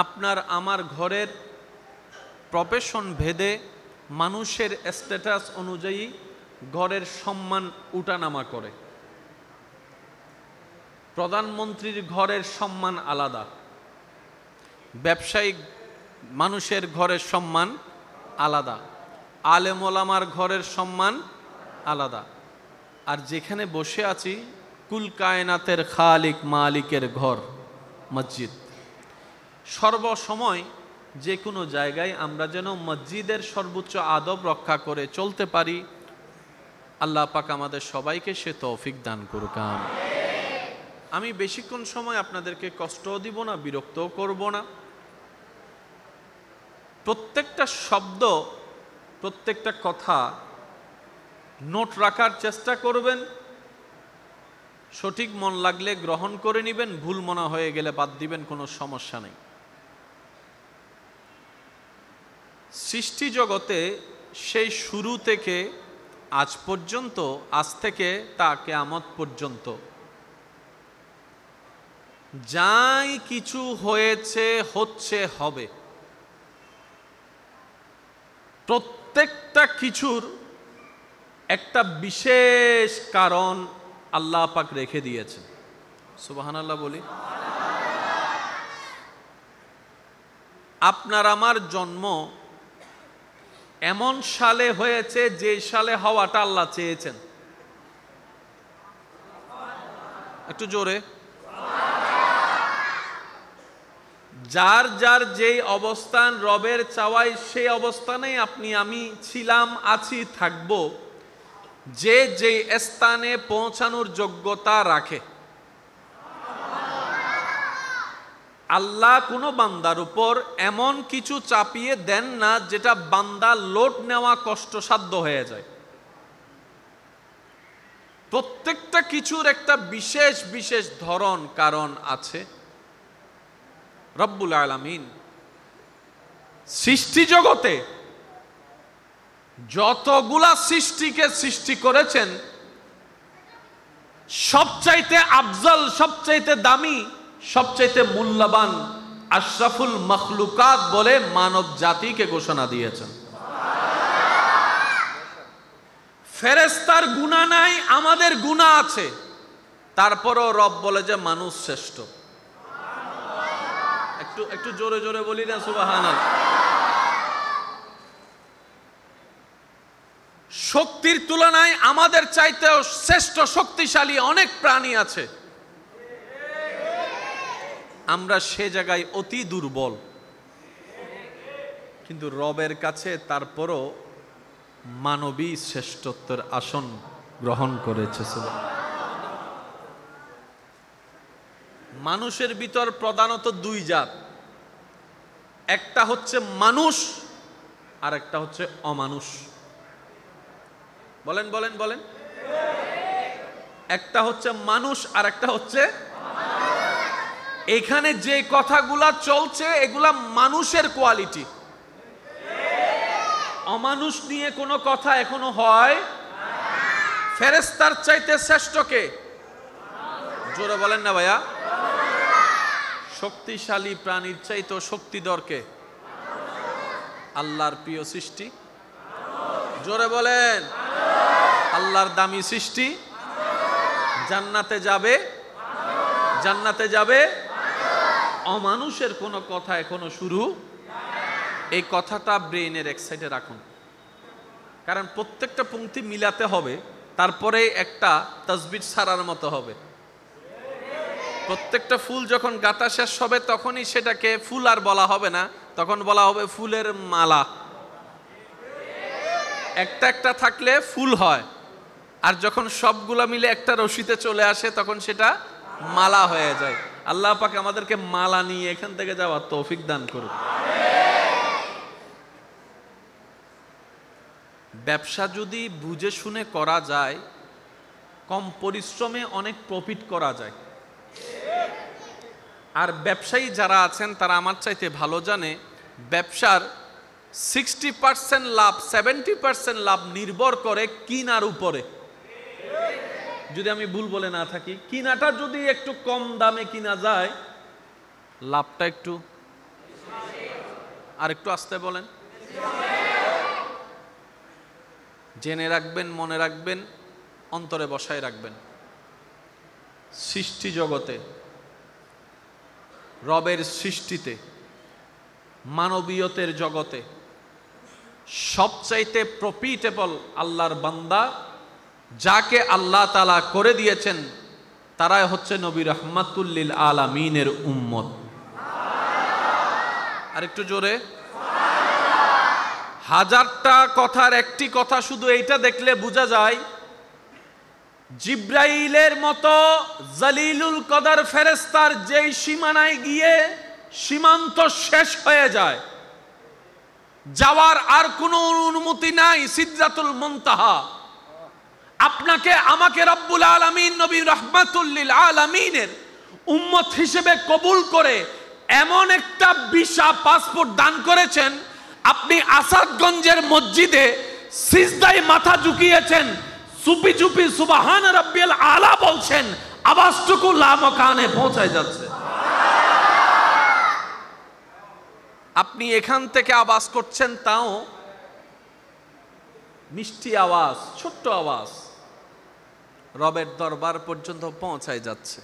আপনার আমার ঘরের প্রফেশন ভেদে মানুষের স্ট্যাটাস অনুযায়ী ঘরের সম্মান উঠানামা করে। প্রধানমন্ত্রীর ঘরের সম্মান আলাদা, ব্যবসায়িক মানুষের ঘরের সম্মান আলাদা, আলেম ওলামার ঘরের সম্মান আলাদা। আর যেখানে বসে আছি কুল কায়নাতের খালিক মালিকের ঘর মসজিদ, সর্বসময় যে কোনো জায়গায় আমরা যেন মসজিদের সর্বোচ্চ আদব রক্ষা করে চলতে পারি, আল্লাহ পাক আমাদের সবাইকে সে তৌফিক দান করুক। আমি বেশিক্ষণ সময় আপনাদেরকে কষ্টও দিব না, বিরক্তও করব না। প্রত্যেকটা শব্দ, প্রত্যেকটা কথা নোট রাখার চেষ্টা করবেন। সঠিক মন লাগলে গ্রহণ করে নেবেন, ভুল মনে হয়ে গেলে বাদ দিবেন, কোনো সমস্যা নেই। সৃষ্টি জগতে সেই শুরু থেকে আজ পর্যন্ত, আজ থেকে তা কিয়ামত পর্যন্ত যাই কিছু হয়েছে, হচ্ছে, হবে, প্রত্যেকটা কিছুর একটা বিশেষ কারণ আল্লাহ পাক রেখে দিয়েছেন। সুবহানাল্লাহ বলি। আপনার আমার জন্ম এমন সালে হয়েছে যে সালে হওয়াটা আল্লাহ চেয়েছেন। একটু জোরে। যার যার যেই অবস্থান রবের চাওয়ায় সেই অবস্থানেই আপনি আমি ছিলাম, আছি, থাকব। যে যেই স্থানে পৌঁছানোর যোগ্যতা রাখে। আল্লাহ কোনো বান্দার উপর এমন কিছু চাপিয়ে দেন না যেটা বান্দা লোড নেওয়া কষ্টসাধ্য হয়ে যায়। প্রত্যেকটা কিছুর একটা বিশেষ বিশেষ ধরন, কারণ আছে। রব্বুল আলামিন সৃষ্টি জগতে যতগুলা সৃষ্টিকে সৃষ্টি করেছেন, সবচাইতে আফজল, সবচাইতে দামি, সবচাইতে মূল্যবান আশরাফুল মখলুকাত বলে মানব জাতিকে ঘোষণা দিয়েছেন। ফেরেশতার গুনাহ নাই, আমাদের গুনাহ আছে, তারপরও রব বলে যে মানুষ শ্রেষ্ঠ। একটু জোরে জোরে বলি না সুবহানাল্লাহ। শক্তির তুলনায় আমাদের চাইতেও শ্রেষ্ঠ শক্তিশালী অনেক প্রাণী আছে, আমরা সে জায়গায় অতি দুর্বল। কিন্তু রবের কাছে তারপরও মানবী শ্রেষ্ঠত্বের আসন গ্রহণ করেছে। মানুষের ভিতর প্রধানত দুই জাত, একটা হচ্ছে মানুষ আর একটা হচ্ছে অমানুষ। বলেন বলেন বলেন। একটা হচ্ছে মানুষ আর একটা হচ্ছে, এখানে যে কথাগুলা চলছে এগুলা মানুষের কোয়ালিটি। অমানুষ নিয়ে কোনো কথা এখনো হয়? ফেরেশতার চাইতে শ্রেষ্ঠ কে? জোরে বলেন না ভাইয়া। শক্তিশালী প্রাণীর চাইতে শক্তিধর কে? আল্লাহর প্রিয় সৃষ্টি। জোরে বলেন। আল্লাহর দামি সৃষ্টি। জান্নাতে যাবে জান্নাতে যাবে অমানুষের কোনো কথা এখনো শুরু। এই কথাটা ব্রেইনের এক সাইডে রাখুন, কারণ প্রত্যেকটা পংক্তি মিলাতে হবে, তারপরে একটা তাসবিহ ছাড়ার মতো হবে। প্রত্যেকটা ফুল যখন গাঁথা শেষ হবে তখনই সেটাকে ফুল আর বলা হবে না, তখন বলা হবে ফুলের মালা। একটা একটা থাকলে ফুল হয়, আর যখন সবগুলা মিলে একটা রশিতে চলে আসে তখন সেটা মালা হয়ে যায়। আল্লাহ পাক আমাদেরকে মালা নিয়ে এখান থেকে যাওয়ার তৌফিক দান করুন। ব্যবসা যদি বুঝে শুনে করা যায়, কম পরিশ্রমে অনেক প্রফিট করা যায়। আর ব্যবসায়ী যারা আছেন তারা আমার চাইতে ভালো জানে, ব্যবসার 60% লাভ, 70% লাভ নির্ভর করে কিনার উপরে। যদি আমি ভুল বলে না থাকি, কিনাটা যদি একটু কম দামে কিনা যায়, লাভটা একটু, আর একটু আস্তে বলেন, জেনে রাখবেন, মনে রাখবেন, অন্তরে বসায় রাখবেন। সৃষ্টি জগতে, রবের সৃষ্টিতে, মানবীয়তের জগতে সবচাইতে প্রফিটেবল আল্লাহর বান্দা যাকে আল্লাহ তাআলা করে দিয়েছেন, তারাই হচ্ছে নবী রাহমাতুল লিল আলামিনের উম্মত। আর একটু জোরে, হাজারটা কথার একটি কথা শুধু এইটা দেখলে বোঝা যায়, জিব্রাইলের মতো জালিলুল কদর ফেরেশতার যেই সীমানায় গিয়ে সীমান্ত শেষ হয়ে যায়, যাওয়ার আর কোনো অনুমতি নাই, সিদরাতুল মুনতাহা। আপনাকে আমাকে রব্বুল আলামিন নবী রাহমাতুল লিল আলামিনের উম্মত হিসেবে কবুল করে এমন একটা ভিসা, পাসপোর্ট দান করেছেন, আপনি আসাদগঞ্জের মসজিদে সিজদায় মাথা ঝুঁকিয়েছেন, চুপি চুপি সুবহান রাব্বিয়াল আলা বলছেন, আওয়াজটুকু লামকানে পৌঁছায় যাচ্ছে। আপনি এখান থেকে আওয়াজ করছেন, তাও মিষ্টি আওয়াজ, ছোট্ট আওয়াজ রবের দরবার পর্যন্ত পৌঁছায় যাচ্ছে।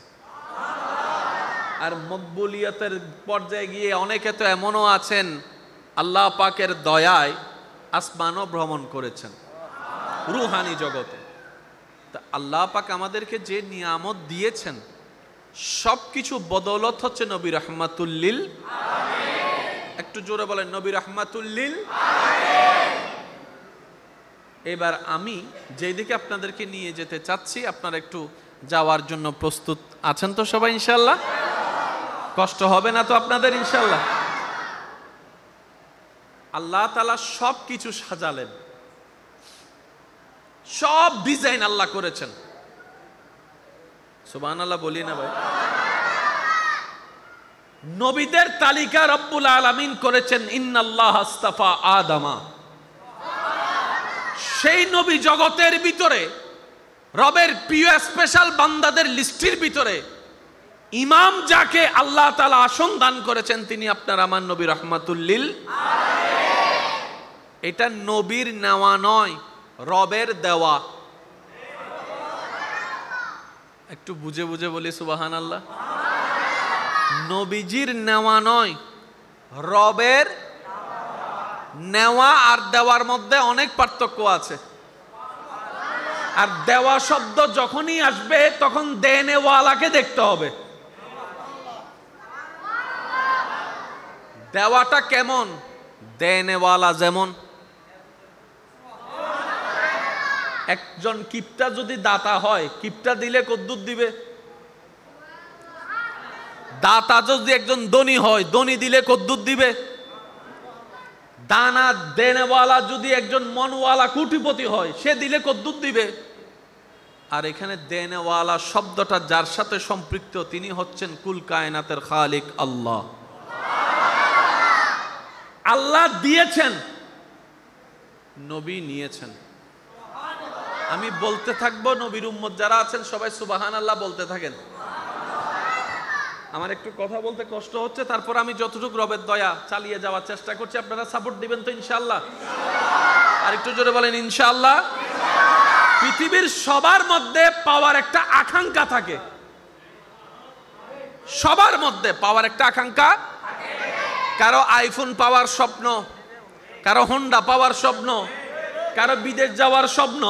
আর মকবুলিয়তের পর্যায়ে গিয়ে অনেকে তো এমনও আছেন আল্লাহ পাকের দয়ায় আসমানও ভ্রমণ করেছেন রুহানি জগতে। তা আল্লাহ পাক আমাদেরকে যে নিয়ামত দিয়েছেন সবকিছু বদৌলত হচ্ছে নবী রাহমাতুল লিল আলামিন। একটু জোরে বলেন, নবী রাহমাতুল লিল আলামিন। এবার আমি যেদিকে আপনাদেরকে নিয়ে যেতে চাচ্ছি, আপনারা একটু যাওয়ার জন্য প্রস্তুত আছেন তো সবাই? ইনশাআল্লাহ কষ্ট হবে না তো আপনাদের? ইনশাআল্লাহ। আল্লাহ তাআলা সব কিছু সাজালেন, সব ডিজাইন আল্লাহ করেছেন। সুবহানাল্লাহ বলি না ভাই? নবীদের তালিকা রব্বুল আলামিন করেছেন, ইন্নাল্লাহ আস্তাফা আদামা। সেই নবী জগতের ভিতরে রবের প্রিয় স্পেশাল বান্দাদের লিস্টের ভিতরে ইমাম যাকে আল্লাহ তাআলা আসন দান করেছেন, তিনি আপনার আমার নবী রাহমাতুল লিল আলামিন। এটা নবীর নেওয়া নয়, রবের দেওয়া। একটু বুঝে বুঝে বলি সুবহানাল্লাহ। নবীজির নেওয়া নয়, রবের নেওয়া। আর দেওয়ার মধ্যে অনেক পার্থক্য আছে। আর দেওয়া শব্দ যখনই আসবে তখন দেনেওয়ালাকে দেখতে হবে। দেওয়াটা কেমন? দেনেওয়ালা যেমন, একজন কিপটা যদি দাতা হয়, কিপটা দিলে কদ্দুর দিবে? দাতা যদি একজন ধনী হয়, ধনী দিলে কদ্দুর দিবে? দানা দেনেওয়ালা যদি একজন মনওয়ালা কোটিপতি হয়, সে দিলে কদ্দুর দিবে? আর এখানে দেনেওয়ালা শব্দটা যার সাথে সম্পৃক্ত, তিনি হচ্ছেন কুল কায়নাতের খালিক আল্লাহ। আল্লাহ দিয়েছেন, নবী নিয়েছেন। আমি বলতে থাকবো, নবীর উম্মত যারা আছেন সবাই সুবহানাল্লাহ বলতে থাকেন। আমার একটু কথা বলতে কষ্ট হচ্ছে, তারপর আমি যতটুকু রবের দয়া চালিয়ে যাওয়ার চেষ্টা করছি। আপনারা সাপোর্ট দিবেন তো ইনশাআল্লাহ? আর একটু জোরে বলেন ইনশাআল্লাহ। পৃথিবীর সবার মধ্যে পাওয়ার একটা আকাঙ্ক্ষা থাকে, সবার মধ্যে পাওয়ার একটা আকাঙ্ক্ষা। কারো আইফোন পাওয়ার স্বপ্ন, কারো হোন্ডা পাওয়ার স্বপ্ন, কারো বিদেশ যাওয়ার স্বপ্ন,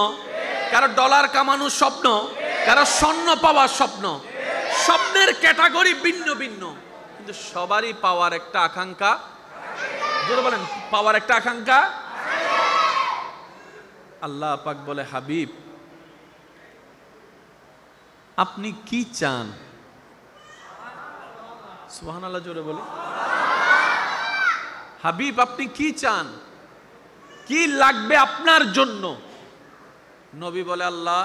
কারো ডলার কামানোর স্বপ্ন, কারো স্বর্ণ পাওয়ার স্বপ্ন। স্বপ্নের ক্যাটাগরি ভিন্ন ভিন্ন, কিন্তু সবারই পাওয়ার একটা আকাঙ্ক্ষা। যদি বলেন পাওয়ার একটা আকাঙ্ক্ষা। আল্লাহ পাক বলে, হাবিব আপনি কি চান? সুবহানাল্লাহ, জোরে বলি। হাবিব আপনি কি চান, কি লাগবে আপনার জন্য? নবী বলে, আল্লাহ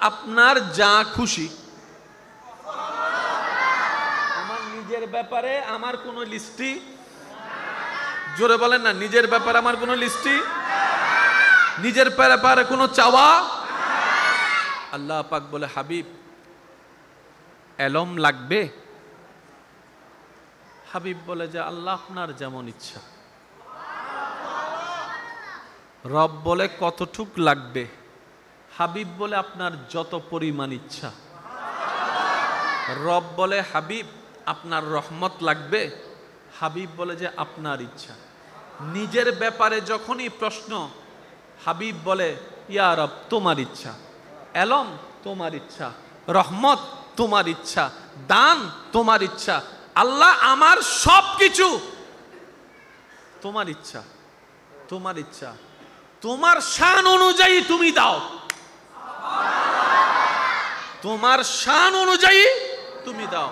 আপনার যা খুশি। আমার নিজের ব্যাপারে আমার কোনো লিস্টি, জোরে বলেন না, নিজের ব্যাপারে আমার কোনো লিস্টি, নিজের ব্যাপারে কোনো চাওয়া। আল্লাহ পাক বলে, হাবিব এলম লাগবে? হাবিব বলে যে আল্লাহ আপনার যেমন ইচ্ছা। রব বলে কতটুক লাগবে? হাবিব বলে আপনার যত পরিমাণ ইচ্ছা। রব বলে, হাবিব আপনার রহমত লাগবে? হাবিব বলে যে আপনার ইচ্ছা। নিজের ব্যাপারে যখনই প্রশ্ন, হাবিব বলে ইয়া রব তোমার ইচ্ছা, এলম তোমার ইচ্ছা, রহমত তোমার ইচ্ছা, দান তোমার ইচ্ছা। আল্লাহ আমার সব কিছু তোমার ইচ্ছা, তোমার ইচ্ছা, তোমার শান অনুযায়ী তুমি দাও, তোমার শান অনুযায়ী তুমি দাও।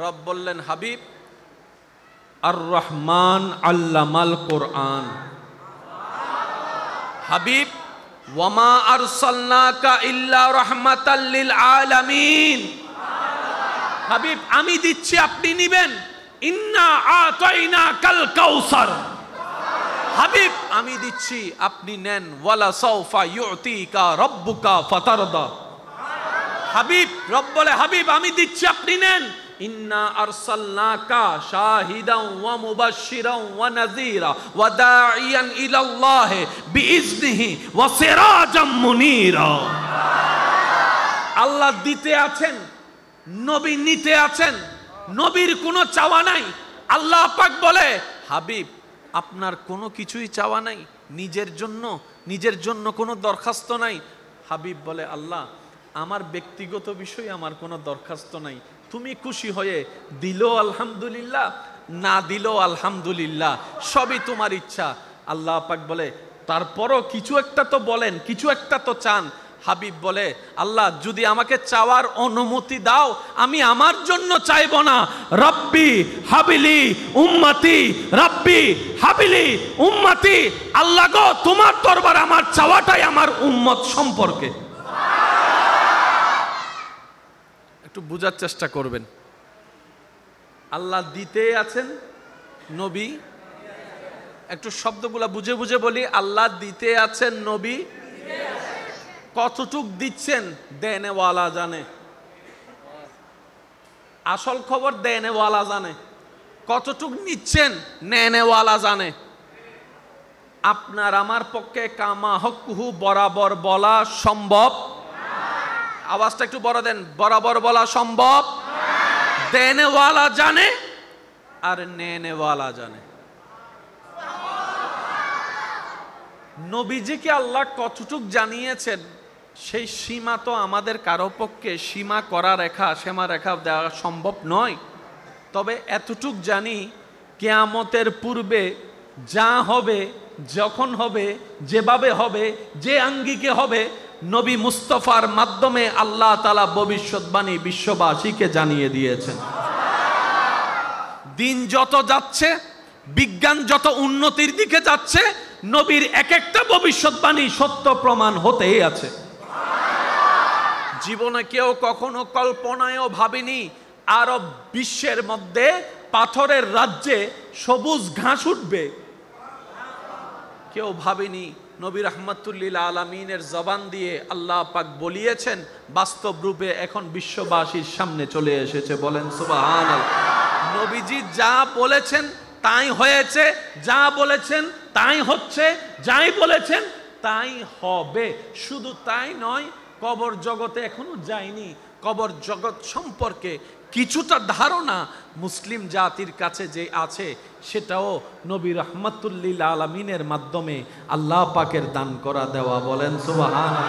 রব বললেন, হাবিব আর রহমান আল্লামাল কোরআন। হাবিব ওয়ামা আরসালনাকা ইল্লা রাহমাতাল লিল আলামিন। হাবিব আমি দিচ্ছি, আপনি নিবেন। ইন্না আতাইনাকাল কাউসার। হাবিব আমি দিচ্ছি, আপনি নেন। ওয়ালা সাউফা ইউতিকা রাব্বুকা ফাতারদা। হাবিব, রব বলে হাবিব আমি দিচ্ছি, আপনি নেন। ইন্না আরসালনাকা শাহিদান ওয়া মুবাশশিরান ওয়া নাযীরা ওয়া দাঈয়ান ইলাল্লাহ বিইজনিহি ওয়া সিরাজাম মুনীরা। আল্লাহ দিতে আছেন, নবী নিতে আছেন, নবীর কোনো চাওয়া নাই। আল্লাহ পাক বলে, হাবিব আপনার কোনো কিছুই চাওয়া নাই, নিজের জন্য কোনো দরখাস্ত নাই। হাবিব বলে, আল্লাহ আমার ব্যক্তিগত বিষয়ে আমার কোনো দরখাস্ত নাই, তুমি খুশি হয়ে দিলো আলহামদুলিল্লাহ, না দিলো আলহামদুলিল্লাহ, সবই তোমার ইচ্ছা। আল্লাহ পাক বলে, তারপরও কিছু একটা তো বলেন, কিছু একটা তো চান। হাবিব বলে, আল্লাহ যদি আমাকে চাওয়ার অনুমতি দাও, আমি আমার জন্য চাইব না। রব্বি হাবিলি উম্মতি, রব্বি হাবিলি উম্মতি। আল্লাহ গো তোমার দরবারে আমার চাওয়াটাই আমার উম্মত সম্পর্কে। একটু বোঝার চেষ্টা করবেন। আল্লাহ দিতে আছেন, নবী একটু শব্দগুলা বুঝে বুঝে বলি। আল্লাহ দিতে আছেন, নবী কতটুক দিচ্ছেন দেনেওয়ালা জানে। আসল খবর দেনেওয়ালা জানে, কতটুক নিচ্ছেন নেনেওয়ালা জানে। আপনার আমার পক্ষে কামা হকুহু বরাবর বলা সম্ভব। আওয়াজটা একটু বড় দেন, বরাবর বলা সম্ভব। দেনেওয়ালা জানে আর নেনেওয়ালা জানে। নবীজিকে আল্লাহ কতটুক জানিয়েছেন সেই সীমা তো আমাদের কারো পক্ষে সীমা রেখা দেওয়া সম্ভব নয়। তবে এতটুক জানি, কিয়ামতের পূর্বে যা হবে, যখন হবে, যেভাবে হবে, যে আঙ্গিকে হবে, নবী মুস্তাফার মাধ্যমে আল্লাহ তাআলা ভবিষ্যৎবাণী বিশ্ববাসীকে জানিয়ে দিয়েছেন। দিন যত যাচ্ছে, বিজ্ঞান যত উন্নতির দিকে যাচ্ছে, নবীর এক একটা ভবিষ্যৎবাণী সত্য প্রমাণ হতেই আছে। জীবনে কেউ কখনো কল্পনায়ও ভাবেনি আরব বিশ্বের মধ্যে পাথরের রাজ্যে সবুজ ঘাস উঠবে। কেউ ভাবেনি। নবী রাহমাতুল্লিল আলামিনের জবান দিয়ে আল্লাহ পাক বলিয়েছেন, বাস্তব রূপে এখন বিশ্ববাসীর সামনে চলে এসেছে। বলেন সুবহানাল্লাহ। নবীজি যা বলেছেন তাই হয়েছে, যা বলেছেন তাই হচ্ছে, যাই বলেছেন তাই হবে। শুধু তাই নয়, কবর জগতে এখনো যায়নি, কবর জগৎ সম্পর্কে কিছুটা ধারণা মুসলিম জাতির কাছে যে আছে, সেটাও নবী রাহমাতুল লিল আলামিনের মাধ্যমে আল্লাহ পাকের দান করা দেওয়া। বলেন সুবহানাল্লাহ।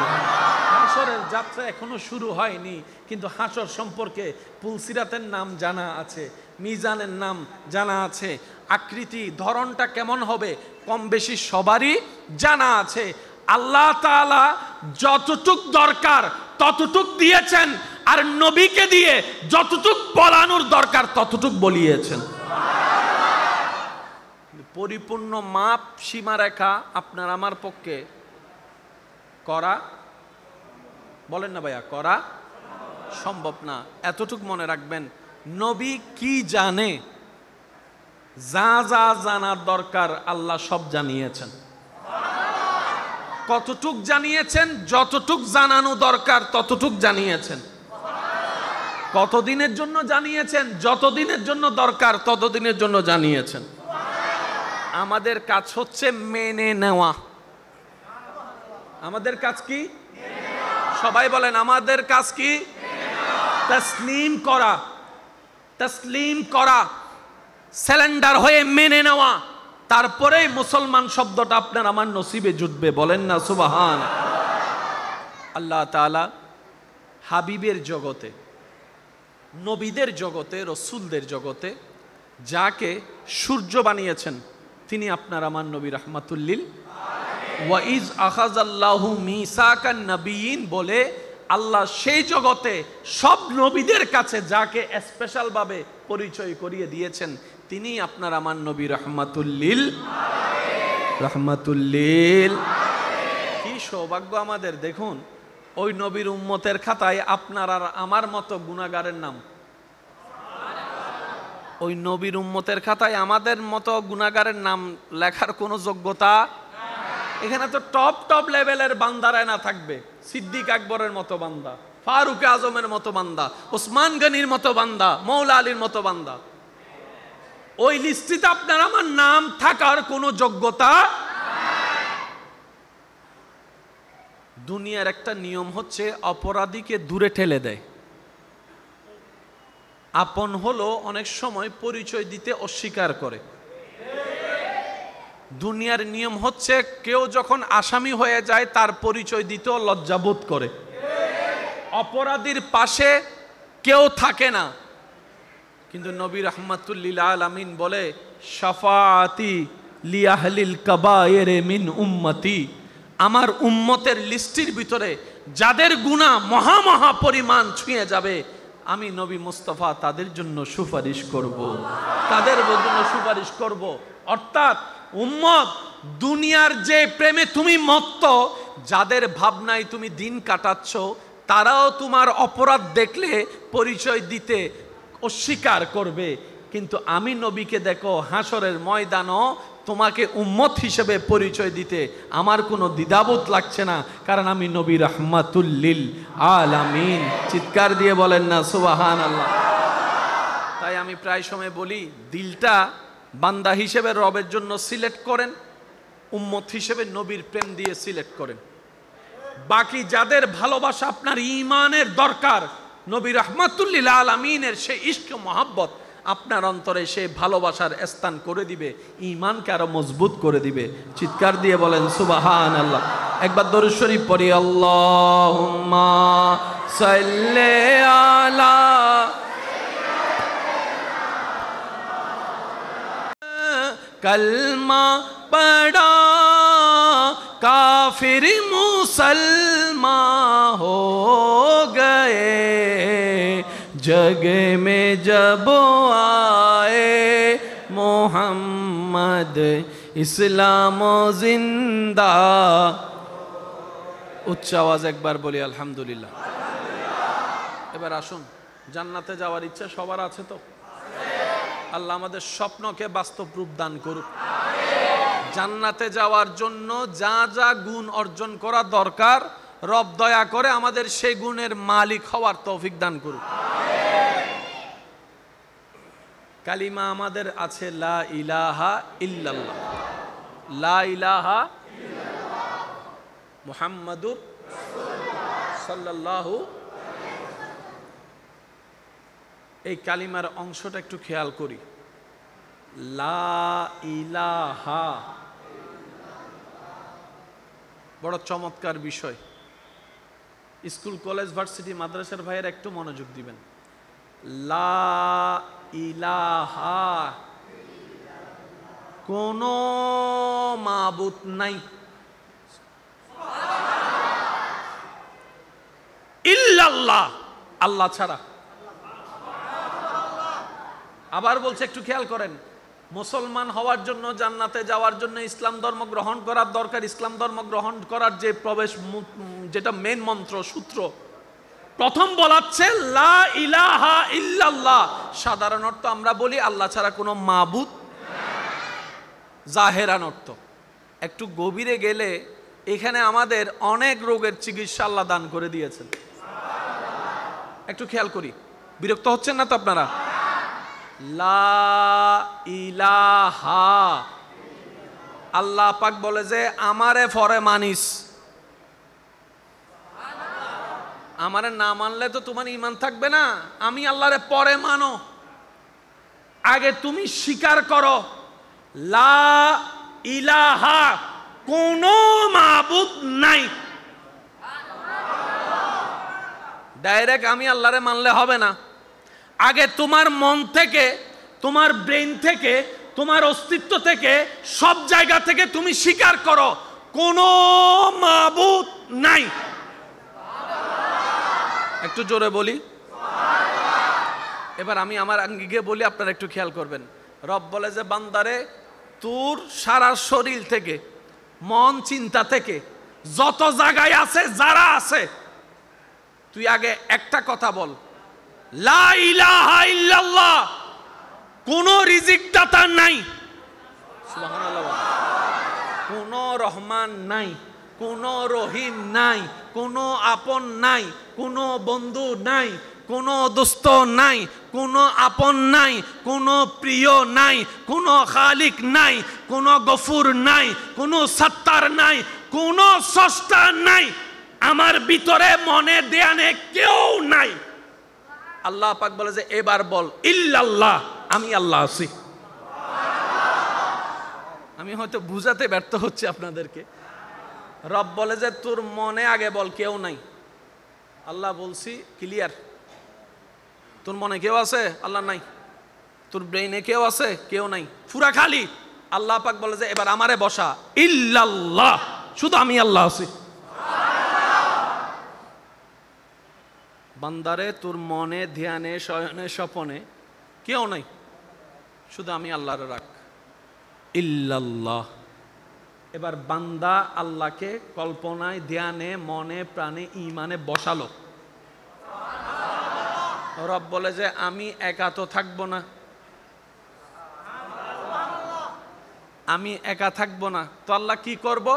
হাশরের যাত্রা এখনো শুরু হয়নি, কিন্তু হাশর সম্পর্কে পুলসিরাতের নাম জানা আছে, মিজানের নাম জানা আছে, আকৃতি ধরনটা কেমন হবে কম বেশি সবারই জানা আছে। আল্লাহ তাআলা যতটুক দরকার ততটুক দিয়েছেন, আর নবীকে দিয়ে যতটুক বলানোর দরকার ততটুক বলিয়েছেন। পরিপূর্ণ মাপ সীমারেখা আপনার আমার পক্ষে করা, বলেন না ভাইয়া, করা সম্ভব না। এতটুক মনে রাখবেন, নবী কি জানে, যা যা জানার দরকার আল্লাহ সব জানিয়েছেন। কতটুক জানিয়েছেন? যতটুক জানানো দরকার ততটুক জানিয়েছেন। কতদিনের জন্য জানিয়েছেন? যতদিনের জন্য দরকার ততদিনের জন্য জানিয়েছেন। আমাদের কাজ হচ্ছে মেনে নেওয়া। আমাদের কাজ কি? সবাই বলেন, আমাদের কাজ কি? তাসলিম করা, তাসলিম করা, সারেন্ডার হয়ে মেনে নেওয়া। তারপরেই মুসলমান শব্দটা আপনার আমার নসিবে জুটবে। বলেন না সুবহান। আল্লাহ তাআলা হাবিবের জগতে, নবীদের জগতে, রসুলদের জগতে যাকে সূর্য বানিয়েছেন তিনি আপনার আমার নবী রাহমাতুল লিল ওয়া ইজ আখাযাল্লাহু মিসাকান নাবিয়িন বলে আল্লাহ সেই জগতে সব নবীদের কাছে যাকে স্পেশাল ভাবে পরিচয় করিয়ে দিয়েছেন তিনি আপনার আমার নবী রাহমাতুল লিল রাহমাতুল। কি সৌভাগ্য আমাদের! দেখুন, ওই নবীর উম্মতের খাতায় আপনার আর আমার মতো গুনাহগারের নাম, ওই নবীর উম্মতের খাতায় আমাদের মতো গুনাহগারের নাম লেখার কোনো যোগ্যতা। এখানে তো টপ টপ লেভেলের বান্দারা না থাকবে, সিদ্দিক আকবরের মতো বান্দা, ফারুক আজমের মতো বান্দা, ওসমান গনির মতো বান্দা, মৌলা আলীর মতো বান্দা। ওই লিস্টিতে আপনার আমার নাম থাকার কোনো যোগ্যতা। দুনিয়ার একটা নিয়ম হচ্ছে অপরাধীকে দূরে ঠেলে দেয়। আপন হলো অনেক সময় পরিচয় দিতে অস্বীকার করে। দুনিয়ার নিয়ম হচ্ছে কেউ যখন আসামি হয়ে যায় তার পরিচয় দিতেও লজ্জাবোধ করে। অপরাধীর পাশে কেউ থাকে না, কিন্তু নবী রাহমাতুল লিল আলামিন বলে শাফাআতি লিআহলিল কাবায়ের মিন উম্মতি, আমার উম্মতের লিস্টির ভিতরে যাদের গুনাহ মহা মহা পরিমাণ ছুঁয়ে যাবে আমি নবী মুস্তাফা তাদের জন্য সুপারিশ করব, তাদের জন্য সুপারিশ করব। অর্থাৎ উম্মত, দুনিয়ার যে প্রেমে তুমি মত্ত, যাদের ভাবনায় তুমি দিন কাটাচ্ছ, তারাও তোমার অপরাধ দেখলে পরিচয় দিতে অস্বীকার করবে। কিন্তু আমি নবীকে দেখো হাসরের ময়দানও তোমাকে উম্মত হিসেবে পরিচয় দিতে আমার কোনো দ্বিধাবোধ লাগছে না, কারণ আমি নবী রাহমাতুল লিল আলামিন। চিৎকার দিয়ে বলেন না সুবহানাল্লাহ। তাই আমি প্রায় সময় বলি, দিলটা বান্দা হিসেবে রবের জন্য সিলেক্ট করেন, উম্মত হিসেবে নবীর প্রেম দিয়ে সিলেক্ট করেন। বাকি যাদের ভালোবাসা আপনার ঈমানের দরকার, নবী রাহমাতুল লিল আলামিনের সেই ইশক মহব্বত আপনার অন্তরে সেই ভালোবাসার স্থান করে দিবে, ঈমানকে আরো মজবুত করে দিবে। চিৎকার দিয়ে বলেন সুবহানাল্লাহ। একবার দরুদ শরীফ পড়ি, আল্লাহুম্মা সাল্লি আলা कलमा पढ़ा काफिर मुसलमान हो गए, जग में जब आए मोहम्मद इस्लाम जिंदा। उच्च आवाज एक बार बोली अल्हम्दुलिल्लाह। এবার আসুন, জান্নাতে যাওয়ার ইচ্ছা সবার আছে তো? আল্লাহ আমাদের স্বপ্নকে বাস্তব রূপ দান করুক। জান্নাতে যাওয়ার জন্য যা যা গুণ অর্জন করা দরকার রব দয়া করে আমাদের সেই গুণের মালিক হওয়ার তৌফিক দান করুক। কালিমা আমাদের আছে লা ইলাহা ইল্লাল্লাহ, লা ইলাহা মুহাম্মাদুর সাল্লাল্লাহু। এই কালিমার অংশটা একটু খেয়াল করি। লা ইলাহা, বড় চমৎকার বিষয়। স্কুল কলেজ ভার্সিটি মাদ্রাসার ভাইয়ের একটু মনোযোগ দিবেন। লা ইলাহা, কোন মাবুদ নাই, ইল্লাল্লাহ, আল্লাহ ছাড়া। আবার বলছে, একটু খেয়াল করেন, মুসলমান হওয়ার জন্য, জান্নাতে যাওয়ার জন্য ইসলাম ধর্ম গ্রহণ করার দরকার। ইসলাম ধর্ম গ্রহণ করার যে প্রবেশ, যেটা মেন মন্ত্র, সূত্র, প্রথম বলাচ্ছে লা ইলাহা ইল্লাল্লাহ। সাধারণ অর্থ আমরা বলি আল্লাহ ছাড়া কোনো মাবুদ, জাহেরান অর্থ। একটু গভীরে গেলে এখানে আমাদের অনেক রোগের চিকিৎসা আল্লাহ দান করে দিয়েছেন। একটু খেয়াল করি, বিরক্ত হচ্ছেন না তো আপনারা? লা ইলাহা, আল্লাহ পাক বলে যে আমারে ফরে মানিস। আমারে না মানলে তো তোমার ঈমান থাকবে না। আমি আল্লাহরে পরে মানো, আগে তুমি স্বীকার করো লা ইলাহা, কোনো মাবুদ নাই। ডাইরেক্ট আমি আল্লাহরে মানলে হবে না। আগে তোমার মন থেকে, তোমার ব্রেন থেকে, তোমার অস্তিত্ব থেকে, সব জায়গা থেকে তুমি স্বীকার করো কোনো মাবুদ নাই। একটু জোরে বলি। এবার আমি আমার আঙ্গিকে বলি, আপনারা একটু খেয়াল করবেন। রব বলে যে বান্দারে, তোর সারা শরীর থেকে, মন চিন্তা থেকে, যত জায়গায় আছে, যারা আছে, তুই আগে একটা কথা বল, লা ইলাহা ইল্লাল্লাহ। কোন রিজিক দাতা নাই, সুবহানাল্লাহ। কোন রহমান নাই, কোন রহিম নাই, কোন আপন নাই, কোন বন্ধু নাই, কোন দোস্ত নাই, কোন আপন নাই, কোন প্রিয় নাই, কোন খালিক নাই, কোন গফুর নাই, কোন সত্তার নাই, কোন স্রষ্টা নাই। আমার ভিতরে মনে ধ্যানে কেউ নাই। আল্লাহ পাক বলে যে এবার বল ইল্লাল্লাহ, আমি আল্লাহ আছি। আমি হয়তো বুঝাতে ব্যর্থ হচ্ছি আপনাদেরকে। রব বলে যে তোর মনে আগে বল কেউ নাই। আল্লাহ বলছি ক্লিয়ার, তোর মনে কেউ আছে? আল্লাহ নাই। তোর ব্রেইনে কেউ আছে? কেউ নাই, পুরা খালি। আল্লাহ পাক বলে যে এবার আমারে বসা ইল্লাল্লাহ, শুধু আমি আল্লাহ আছি। বান্দারে, তোর মনে, ধ্যানে, শয়নে, স্বপনে কেউ নাই, শুধু আমি আল্লাহরে রাখ, ইল্লাল্লাহ। এবার বান্দা আল্লাহকে কল্পনায়, ধ্যানে, মনে, প্রাণে, ঈমানে বসালো। রব বলে যে আমি একা তো থাকবো না, আমি একা থাকবো না। তো আল্লাহ কি করব?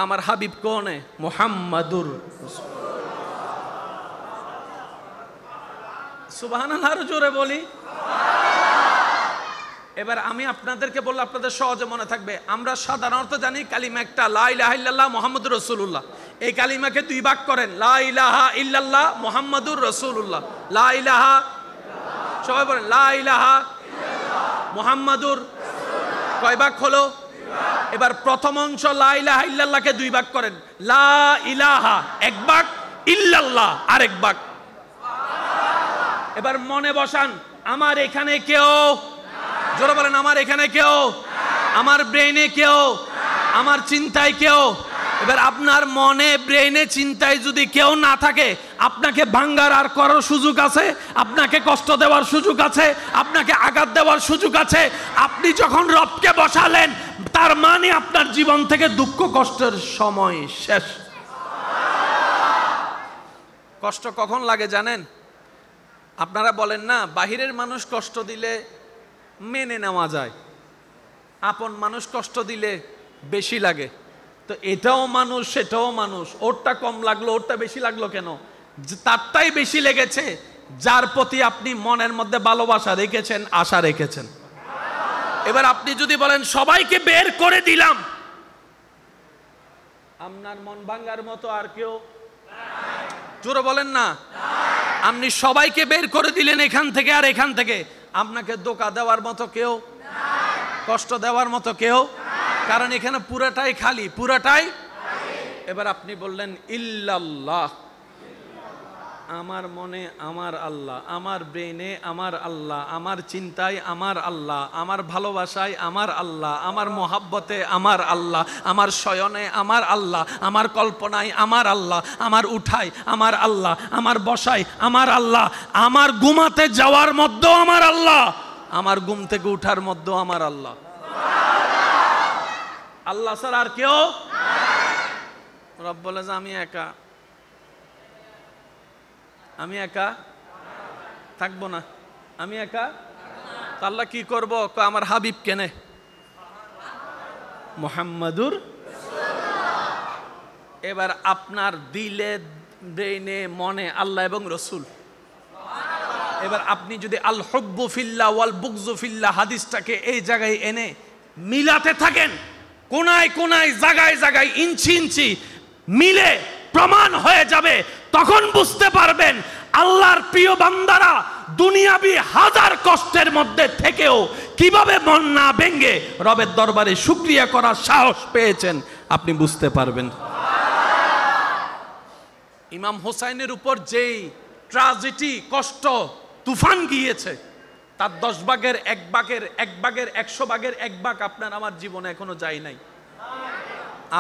আমার হাবিব কোনে? মুহাম্মাদুর সুবহানাল্লাহ, আরো জোরে বলি। এবার আমি আপনাদেরকে বললে আপনাদের সহজে মনে থাকবে। আমরা সাধারণত জানি কালিমা একটা, লা ইলাহা ইল্লাল্লাহ মুহাম্মাদুর রাসূলুল্লাহ। এই কালিমাকে দুই ভাগ করেন, লা ইলাহা ইল্লাল্লাহ মুহাম্মাদুর রাসূলুল্লাহ। লা ইলাহা, সবাই বলেন লা ইলাহা মুহাম্মাদুর। কয় ভাগ হলো? এবার প্রথম অংশ লা ইলাহা ইল্লাল্লাহকে দুই ভাগ করেন। লা ইলাহা এক ভাগ, ইল্লাল্লাহ আরেক ভাগ। এবার মনে বসান, আমার এখানে কেউ, জোরে বলেন আমার এখানে কেউ, আমার ব্রেইনে কেউ, আমার চিন্তায় কেউ। এবার আপনার মনে, ব্রেইনে, চিন্তায় যদি কেউ না থাকে, আপনাকে ভাঙ্গার আর করার সুযোগ আছে, আপনাকে কষ্ট দেওয়ার সুযোগ আছে, আপনাকে আঘাত দেওয়ার সুযোগ আছে। আপনি যখন রবকে বসালেন, তার মানে আপনার জীবন থেকে দুঃখ কষ্টের সময় শেষ। কষ্ট কখন লাগে জানেন? আপনারা বলেন না, বাহিরের মানুষ কষ্ট দিলে মেনে নেওয়া যায়, আপন মানুষ কষ্ট দিলে বেশি লাগে। তো এটাও মানুষ, সেটাও মানুষ। ওরটা কম লাগলো, ওরটা বেশি লাগলো কেন? তারটাই বেশি লেগেছে যার প্রতি আপনি মনের মধ্যে ভালোবাসা রেখেছেন, আশা রেখেছেন। এবার আপনি যদি বলেন সবাইকে বের করে দিলাম, আপনার মন ভাঙার মতো আর কেউ? জোরে বলেন না। আপনি সবাইকে বের করে দিলেন এখান থেকে আর এখান থেকে, আপনাকে ধোঁকা দেওয়ার মতো কেউ, কষ্ট দেওয়ার মতো কেউ, কারণ এখানে পুরাটাই খালি, পুরাটাই। এবার আপনি বললেন ইল্লাল্লাহ, আমার মনে আমার আল্লাহ, আমার ব্রেনে আমার আল্লাহ, আমার চিন্তায় আমার আল্লাহ, আমার ভালোবাসায় আমার আল্লাহ, আমার মোহাব্বতে আমার আল্লাহ, আমার শয়নে আমার আল্লাহ, আমার কল্পনায় আমার আল্লাহ, আমার উঠায় আমার আল্লাহ, আমার বসায় আমার আল্লাহ, আমার ঘুমাতে যাওয়ার মধ্যেও আমার আল্লাহ, আমার ঘুম থেকে উঠার মধ্যেও আমার আল্লাহ। আল্লাহ ছাড়া আর কেউ? রব বলে যে আমি একা, আমি একা থাকবো না, আমি একা। আল্লাহ কি করব? আমার হাবিব কেনে, মুহাম্মাদুর। এবার আপনার দিলে, ব্রেনে, মনে আল্লাহ এবং রসুল। এবার আপনি যদি আল হুব্বু ফিল্লাহ ওয়াল বুগযু ফিল্লাহ হাদিসটাকে এই জায়গায় এনে মিলাতে থাকেন, কোনায় কোনায়, জায়গায় জায়গায়, ইঞ্চি ইঞ্চি মিলে প্রমাণ হয়ে যাবে, তখন বুঝতে পারবেন আল্লাহর প্রিয় বান্দারা দুনিয়াবি হাজার কষ্টের মধ্যে থেকেও কিভাবে মন না ভেঙে রবের দরবারে শুকরিয়া করার সাহস পেয়েছেন, আপনি বুঝতে পারবেন। ইমাম হোসাইনের উপর যেই ট্র্যাজেডি, কষ্ট, তুফান গিয়েছে, তার 10 ভাগের 1 ভাগের 1 ভাগের 100 ভাগের 1 ভাগ আপনার আমার জীবনে এখনো যায় নাই।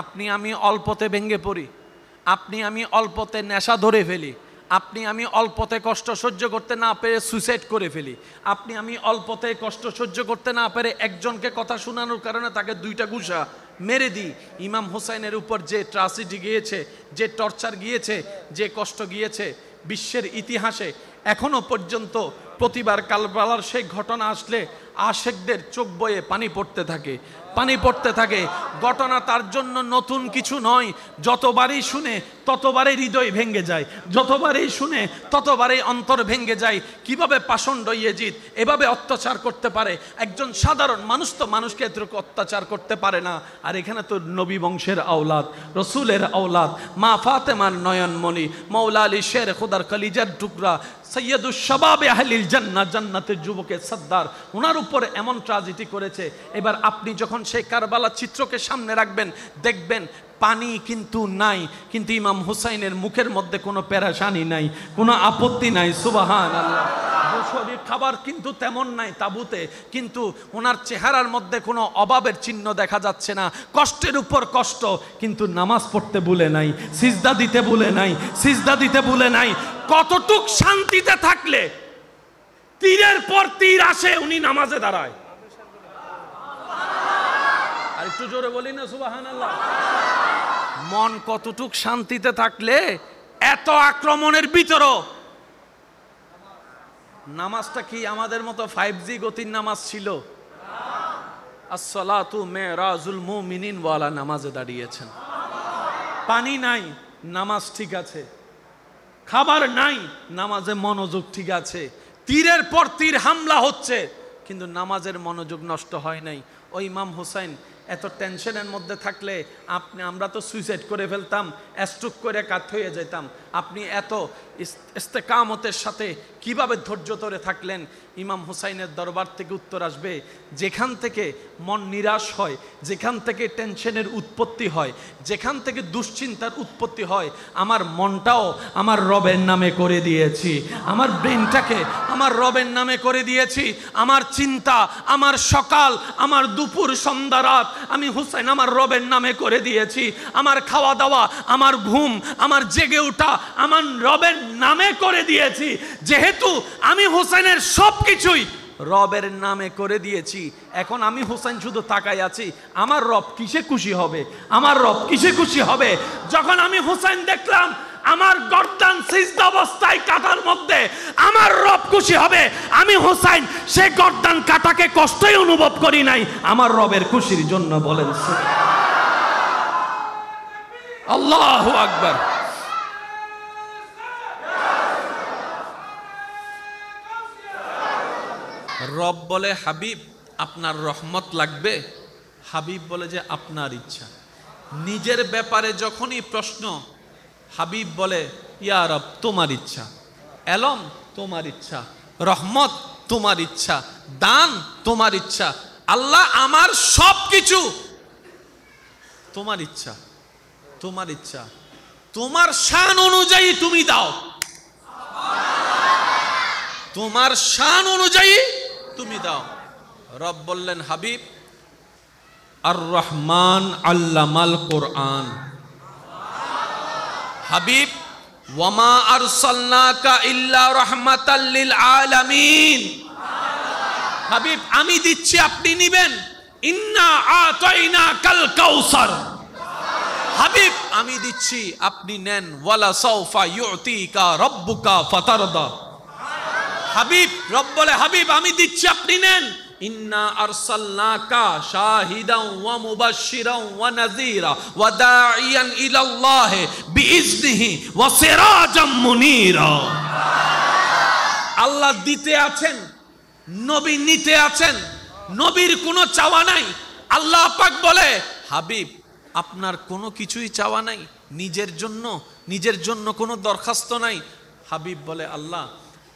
আপনি আমি অল্পতে ভেঙে পড়ি, আপনি আমি অল্পতে নেশা ধরে ফেলি, আপনি আমি অল্পতে কষ্ট সহ্য করতে না পেরে সুইসাইড করে ফেলি, আপনি আমি অল্পতে কষ্ট সহ্য করতে না পেরে একজনকে কথা শোনানোর কারণে তাকে 2টা ঘুষা মেরে দিই। ইমাম হোসাইনের উপর যে ট্র্যাজেডি গিয়েছে, যে টর্চার গিয়েছে, যে কষ্ট গিয়েছে, বিশ্বের ইতিহাসে এখনো পর্যন্ত প্রতিবার কারবালার সেই ঘটনা আসলে আশেকদের চোখ বয়ে পানি পড়তে থাকে, পানি পড়তে থাকে। ঘটনা তার জন্য নতুন কিছু নয়, যতবারই শুনে ততবারই হৃদয় ভেঙে যায়, যতবারই শুনে ততবারই অন্তর ভেঙে যায়। কিভাবে পাষণ্ড ইয়েজিদ এভাবে অত্যাচার করতে পারে? একজন সাধারণ মানুষ তো মানুষকে এতটুকু অত্যাচার করতে পারে না। আর এখানে তো নবী বংশের আওলাদ, রসুলের আওলাদ, মা ফাতেমার নয়নমণি, মৌলা আলী শের খুদার কলিজার টুকরা, সৈয়দুস শাবাবে আহলিল জান্নাহ, জান্নাতের যুবকের সর্দার, ওনার উপর এমন ট্র্যাজেডি করেছে। এবার আপনি যখন সেই কারবালার চিত্রকে সামনে রাখবেন, দেখবেন পানি কিন্তু নাই, কিন্তু ইমাম হুসাইনের মুখের মধ্যে কোনো পেরেশানি নাই, কোনো আপত্তি নাই। সুবহানাল্লাহ। শরীর খাবার কিন্তু তেমন নাই তাবুতে, কিন্তু ওনার চেহারার মধ্যে কোনো অভাবের চিহ্ন দেখা যাচ্ছে না। কষ্টের উপর কষ্ট, কিন্তু নামাজ পড়তে ভুলে নাই, সিজদা দিতে ভুলে নাই, সিজদা দিতে ভুলে নাই। কতটুক শান্তিতে থাকলে তীরের পর তীর আসে, উনি নামাজে দাঁড়ায়। আর একটু জোরে বলি না সুবহানাল্লাহ। মন কতটুক শান্তিতে থাকলে এত আক্রমণের ভিতরও নামাজটা কি আমাদের মতো 5G গতির নামাজ ছিল? আসসালাতু মেরাজুল মুমিনিন ওয়ালা নামাজে দাঁড়িয়েছেন। পানি নাই, নামাজ ঠিক আছে। খাবার নাই, নামাজে মনোযোগ ঠিক আছে। তীরের পর তীর হামলা হচ্ছে, কিন্তু নামাজের মনোযোগ নষ্ট হয় নাই। ওই ইমাম হুসাইন এত টেনশনের মধ্যে থাকলে আমরা তো সুইসাইড করে ফেলতাম, স্ট্রোক করে কাত হয়ে যেতাম। আপনি এত ইস্তেকামতের সাথে কিভাবে ধৈর্য ধরে থাকলেন? ইমাম হুসাইনের দরবার থেকে উত্তর আসবে, যেখান থেকে মন নিরাশ হয়, যেখান থেকে টেনশনের উৎপত্তি হয়, যেখান থেকে দুশ্চিন্তার উৎপত্তি হয়, আমার মনটাও আমার রবের নামে করে দিয়েছি, আমার ব্রেনটাকে আমার রবের নামে করে দিয়েছি। আমার চিন্তা, আমার সকাল, আমার দুপুর, সন্ধ্যা, রাত আমি হুসাইন আমার রবের নামে করে দিয়েছি। আমার খাওয়া দাওয়া, আমার ঘুম, আমার জেগে ওঠা আমার রবের নামে করে দিয়েছি। যেহেতু আমি হুসাইনের সবকিছুই রবের নামে করে দিয়েছি, এখন আমি হুসাইন শুধু তাকাই আছি, আমার রব কিসে খুশি হবে? আমার রব কিসে খুশি হবে? যখন আমি হুসাইন দেখলাম আমার গর্দান সিজদা অবস্থায় কাটার মধ্যে, আমার রব খুশি হবে। আমি হুসাইন সে গর্দান কাটাকে কষ্টই অনুভব করি নাই, আমার রবের খুশির জন্য। বলেন আল্লাহু আকবার। রব বলে, হাবিব আপনার রহমত লাগবে? হাবিব বলে যে আপনার ইচ্ছা। নিজের ব্যাপারে যখনই প্রশ্ন, হাবিব বলে ইয়া রব তোমার ইচ্ছা, এলম তোমার ইচ্ছা, রহমত তোমার ইচ্ছা, দান তোমার ইচ্ছা। আল্লাহ আমার সব কিছু তোমার ইচ্ছা, তোমার ইচ্ছা, তোমার শান অনুযায়ী তুমি দাও, তোমার শান অনুযায়ী তুমি দাও। রব বললেন, হাবিব আর রহমান আল্লামাল কোরআন, হাবিব ওয়ামা আরসালনাকা ইল্লা রাহমাতাল লিল আলামিন, হাবিব আমি দিচ্ছি আপনি নিবেন, ইন্না আতাইনাকাল কাউসার, হাবিব আমি দিচ্ছি আপনি নেন, ওয়ালা সাউফা ইউতিকা রাব্বুকা ফাতারদা, হাবিব রব বলে হাবিব আমি দিচ্ছি আপনি নেন, ইন্না আরসালনাকা শাহিদান ওয়া মুবাশশিরান ওয়া নাযীরা ওয়া দাঈয়ান ইলাল্লাহ বিইজনিহি ওয়া সিরাজাম মুনীরা। আল্লাহ দিতে আছেন, নবী নিতে আছেন, নবীর কোনো চাওয়া নাই। আল্লাহ পাক বলে হাবিব আপনার কোনো কিছুই চাওয়া নাই, নিজের জন্য কোনো দরখাস্ত নাই। হাবিব বলে আল্লাহ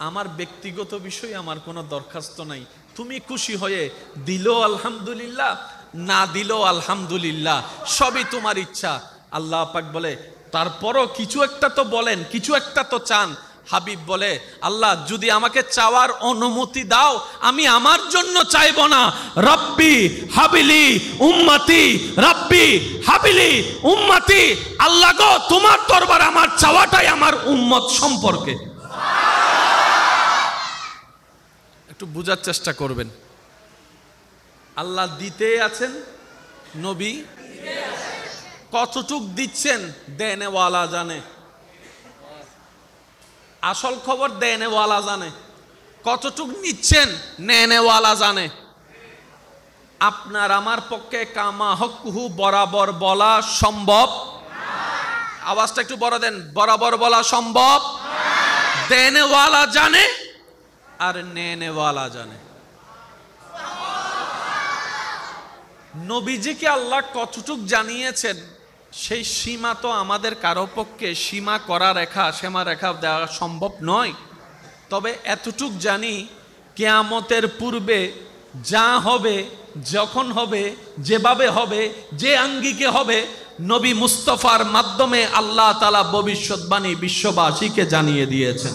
আমার ব্যক্তিগত বিষয়ে আমার কোনো দরখাস্ত নাই, তুমি খুশি হয়ে দিলো আলহামদুলিল্লাহ, না দিলো আলহামদুলিল্লাহ, সবই তোমার ইচ্ছা। আল্লাহ পাক বলে তারপরও কিছু একটা তো বলেন, কিছু একটা তো চান। হাবিব বলে আল্লাহ যদি আমাকে চাওয়ার অনুমতি দাও আমি আমার জন্য চাইব না, রব্বি হাবিলি উম্মতি, রব্বি হাবিলি উম্মতি, আল্লাহ গো তোমার দরবার আমার চাওয়াটাই আমার উম্মত সম্পর্কে। একটু বোঝার চেষ্টা করবেন, আল্লাহ দিতে আছেন, নবী কতটুক দিচ্ছেন দেনেওয়ালা জানে, আসল খবর দেনেওয়ালা জানে, কতটুক নিচ্ছেন নেনেওয়ালা জানে। আপনার আমার পক্ষে কামা হকুহু বরাবর বলা সম্ভব, আওয়াজটা একটু বড় দেন, বরাবর বলা সম্ভব, দেনেওয়ালা জানে আর নেনেওয়ালা জানে। নবীজিকে আল্লাহ কতটুক জানিয়েছেন সেই সীমা তো আমাদের কারো পক্ষে সীমা সীমা রেখা দেওয়া সম্ভব নয়। তবে এতটুক জানি কিয়ামতের পূর্বে যা হবে, যখন হবে, যেভাবে হবে, যে আঙ্গিকে হবে, নবী মুস্তাফার মাধ্যমে আল্লাহ তাআলা ভবিষ্যৎবাণী বিশ্ববাসীকে জানিয়ে দিয়েছেন।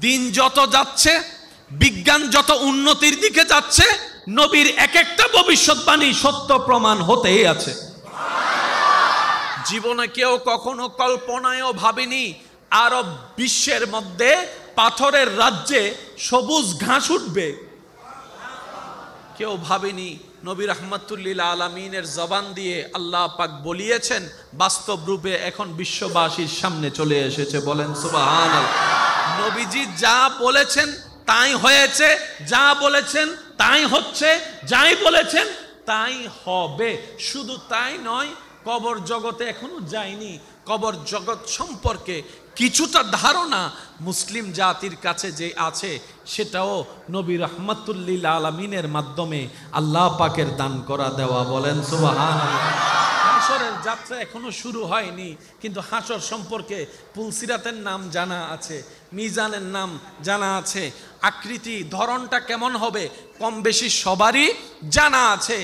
দিন যত যাচ্ছে, বিজ্ঞান যত উন্নতির দিকে যাচ্ছে, নবীর এক একটা ভবিষ্যৎবাণী সত্য প্রমাণ হতেই আছে। জীবনে কেউ কখনো কল্পনায়ও ভাবেনি আরব বিশ্বের মধ্যে পাথরের রাজ্যে সবুজ ঘাস উঠবে, কেউ ভাবেনি। নবী রাহমাতুল লিল আলামিনের জবান দিয়ে আল্লাহ পাক বলিয়েছেন, বাস্তব রূপে এখন বিশ্ববাসীর সামনে চলে এসেছে। বলেন সুবহানাল্লাহ। নবীজি যা বলেছেন তাই হয়েছে, যা বলেছেন তাই হচ্ছে, যাই বলেছেন তাই হবে। শুধু তাই নয়, কবর জগতে এখনো যায়নি, কবর জগৎ সম্পর্কে কিছুটা ধারণা মুসলিম জাতির কাছে যে আছে সেটাও নবী রাহমাতুল লিল আলামিনের মাধ্যমে আল্লাহ পাকের দান করা দেওয়া। বলেন সুবহানাল্লাহ। হাসরের যাত্রা এখনো শুরু হয়নি, কিন্তু হাসর সম্পর্কে পুলসিরাতের নাম জানা আছে, মিজানের নাম জানা আছে, আকৃতি ধরনটা কেমন হবে কম বেশি সবারই জানা আছে।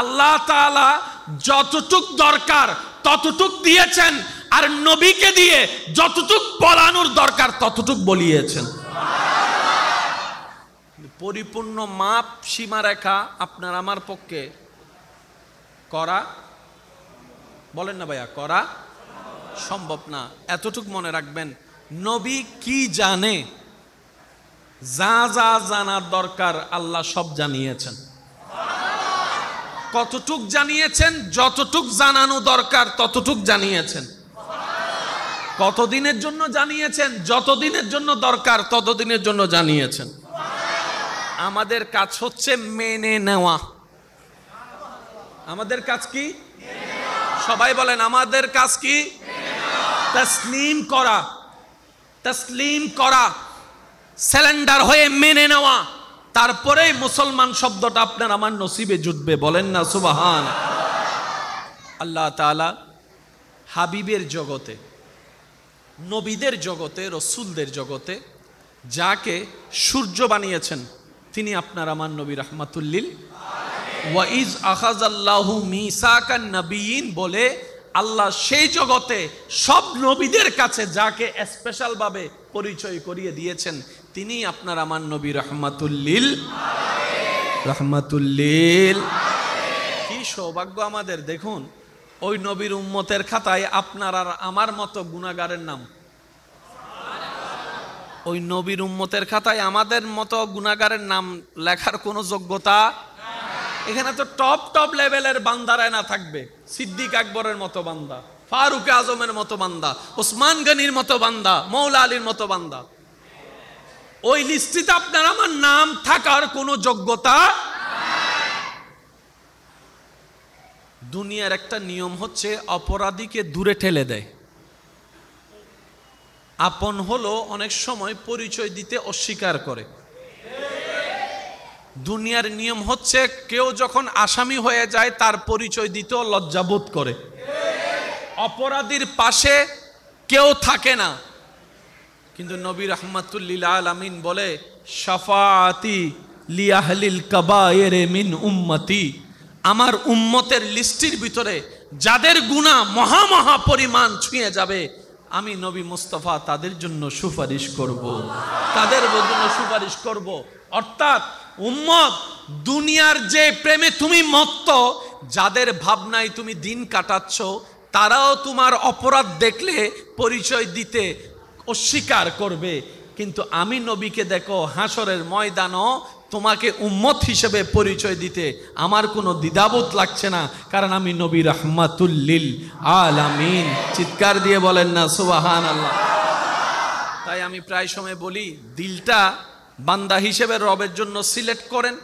আল্লাহ তাআলা যতটুক দরকার ততটুক দিয়েছেন, আর নবীকে দিয়ে যতটুক বলানোর দরকার ততটুক বলিয়েছেন। পরিপূর্ণ মাপ সীমারেখা আপনার আমার পক্ষে করা, বলেন না ভাইয়া, করা সম্ভব না। এতটুক মনে রাখবেন, নবী কি জানে, যা যা জানার দরকার আল্লাহ সব জানিয়েছেন। কতটুক জানিয়েছেন? যতটুক জানানো দরকার ততটুক জানিয়েছেন। কতদিনের জন্য জানিয়েছেন? যতদিনের জন্য দরকার ততদিনের জন্য জানিয়েছেন। আমাদের কাজ হচ্ছে মেনে নেওয়া। আমাদের কাজ কি? সবাই বলেন, আমাদের কাজ কি? তসলিম করা, তসলিম করা, সারেন্ডার হয়ে মেনে নেওয়া। তারপরেই মুসলমান শব্দটা আপনার আমার নসিবে জুটবে। বলেন না সুবহান। আল্লাহ তাআলা হাবিবের জগতে নবীদের জগতে, রসুলদের জগতে যাকে সূর্য বানিয়েছেন তিনি আপনার আমার নবী রাহমাতুল্লিল ওয়াইজ আখাযাল্লাহু মিসাকান নবিয়িন বলে আল্লাহ সেই জগতে সব নবীদের কাছে যাকে স্পেশাল ভাবে পরিচয় করিয়ে দিয়েছেন তিনি আপনার আমার নবী রাহমাতুল্লিল রাহমাতুল্লিল। কি সৌভাগ্য আমাদের! দেখুন, ওই নবীর উম্মতের খাতায় আপনার আর আমার মতো গুনাহগারের নাম, ওই নবীর উম্মতের খাতায় আমাদের মতো গুনাহগারের নাম লেখার কোনো যোগ্যতা। এখানে তো টপ টপ লেভেলের বান্দারা না থাকবে, সিদ্দিক আকবরের মতো বান্দা, ফারুক আজমের মতো বান্দা, ওসমান গনির মতো বান্দা, মৌলা আলীর মতো বান্দা। ওই লিস্টিতে আপনার আমার নাম থাকার কোনো যোগ্যতা। দুনিয়ার একটা নিয়ম হচ্ছে অপরাধীকে দূরে ঠেলে দেয়, আপন হলো অনেক সময় পরিচয় দিতে অস্বীকার করে। দুনিয়ার নিয়ম হচ্ছে কেউ যখন আসামি হয়ে যায় তার পরিচয় দিতেও লজ্জাবোধ করে। অপরাধীর পাশে কেউ থাকে না, কিন্তু নবী রাহমাতুল্লিল আলামিন বলে শাফাআতি লিআহলিল কাবায়ের মিন উম্মতি, আমার উম্মতের লিস্টির ভিতরে যাদের গুনাহ মহা মহা পরিমাণ ছুঁয়ে যাবে আমি নবী মুস্তাফা তাদের জন্য সুপারিশ করব, তাদের জন্য সুপারিশ করব। অর্থাৎ উম্মত, দুনিয়ার যে প্রেমে তুমি মত্ত, যাদের ভাবনায় তুমি দিন কাটাচ্ছ, তারাও তোমার অপরাধ দেখলে পরিচয় দিতে অস্বীকার করবে। কিন্তু আমি নবীকে দেখো হাসরের ময়দানও তোমাকে উম্মত হিসেবে পরিচয় দিতে আমার কোনো দ্বিধাবোধ লাগছে না, কারণ আমি নবী রাহমাতুল্লিল আলামিন। চিৎকার দিয়ে বলেন না সুবহানাল্লাহ। তাই আমি প্রায় সময় বলি, দিলটা বান্দা হিসেবে রবের জন্য সিলেক্ট করেন,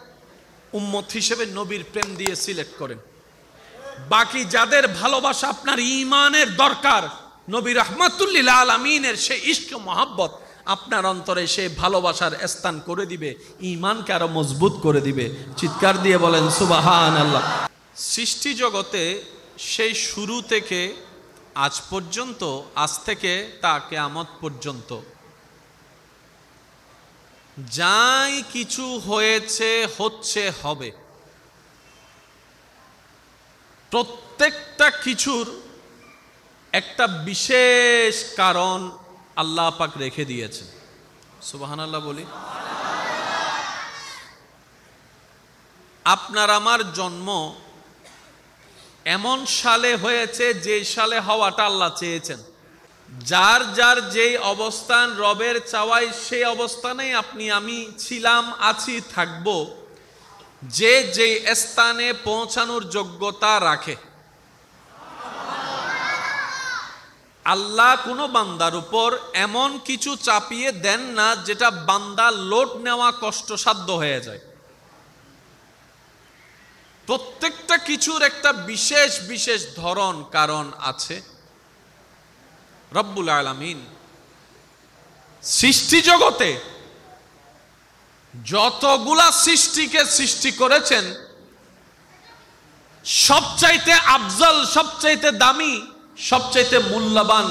উম্মত হিসেবে নবীর প্রেম দিয়ে সিলেক্ট করেন। বাকি যাদের ভালোবাসা আপনার ঈমানের দরকার, নবী রাহমাতুল্লিল আলামিনের সেই ইশক মহব্বত আপনার অন্তরে সে ভালোবাসার স্থান করে দিবে, ঈমানকে আরো মজবুত করে দিবে। চিৎকার দিয়ে বলেন সুবহানাল্লাহ। সৃষ্টি জগতে সেই শুরু থেকে আজ পর্যন্ত, আজ থেকে তা কিয়ামত পর্যন্ত যাই কিছু হয়েছে, হচ্ছে, হবে, প্রত্যেকটা কিছুর একটা বিশেষ কারণ আল্লাহ পাক রেখে দিয়েছেন। সুবহানাল্লাহ বলি। আপনার আমার জন্ম এমন সালে হয়েছে যে সালে হওয়াটা আল্লাহ চেয়েছেন। যার যার যেই অবস্থান রবের চাওয়ায় সেই অবস্থানেই আপনি আমি ছিলাম, আছি, থাকব। যে যে স্থানে পৌঁছানোর যোগ্যতা রাখে। আল্লাহ কোনো বান্দার উপর এমন কিছু চাপিয়ে দেন না যেটা বান্দা লোড নেওয়া কষ্টসাধ্য হয়ে যায়। প্রত্যেকটা কিছুর একটা বিশেষ বিশেষ ধরন, কারণ আছে। রব্বুল আলামিন সৃষ্টি জগতে যতগুলা সৃষ্টিকে সৃষ্টি করেছেন, সবচাইতে আফজল, সবচাইতে দামি, সবচাইতে মূল্যবান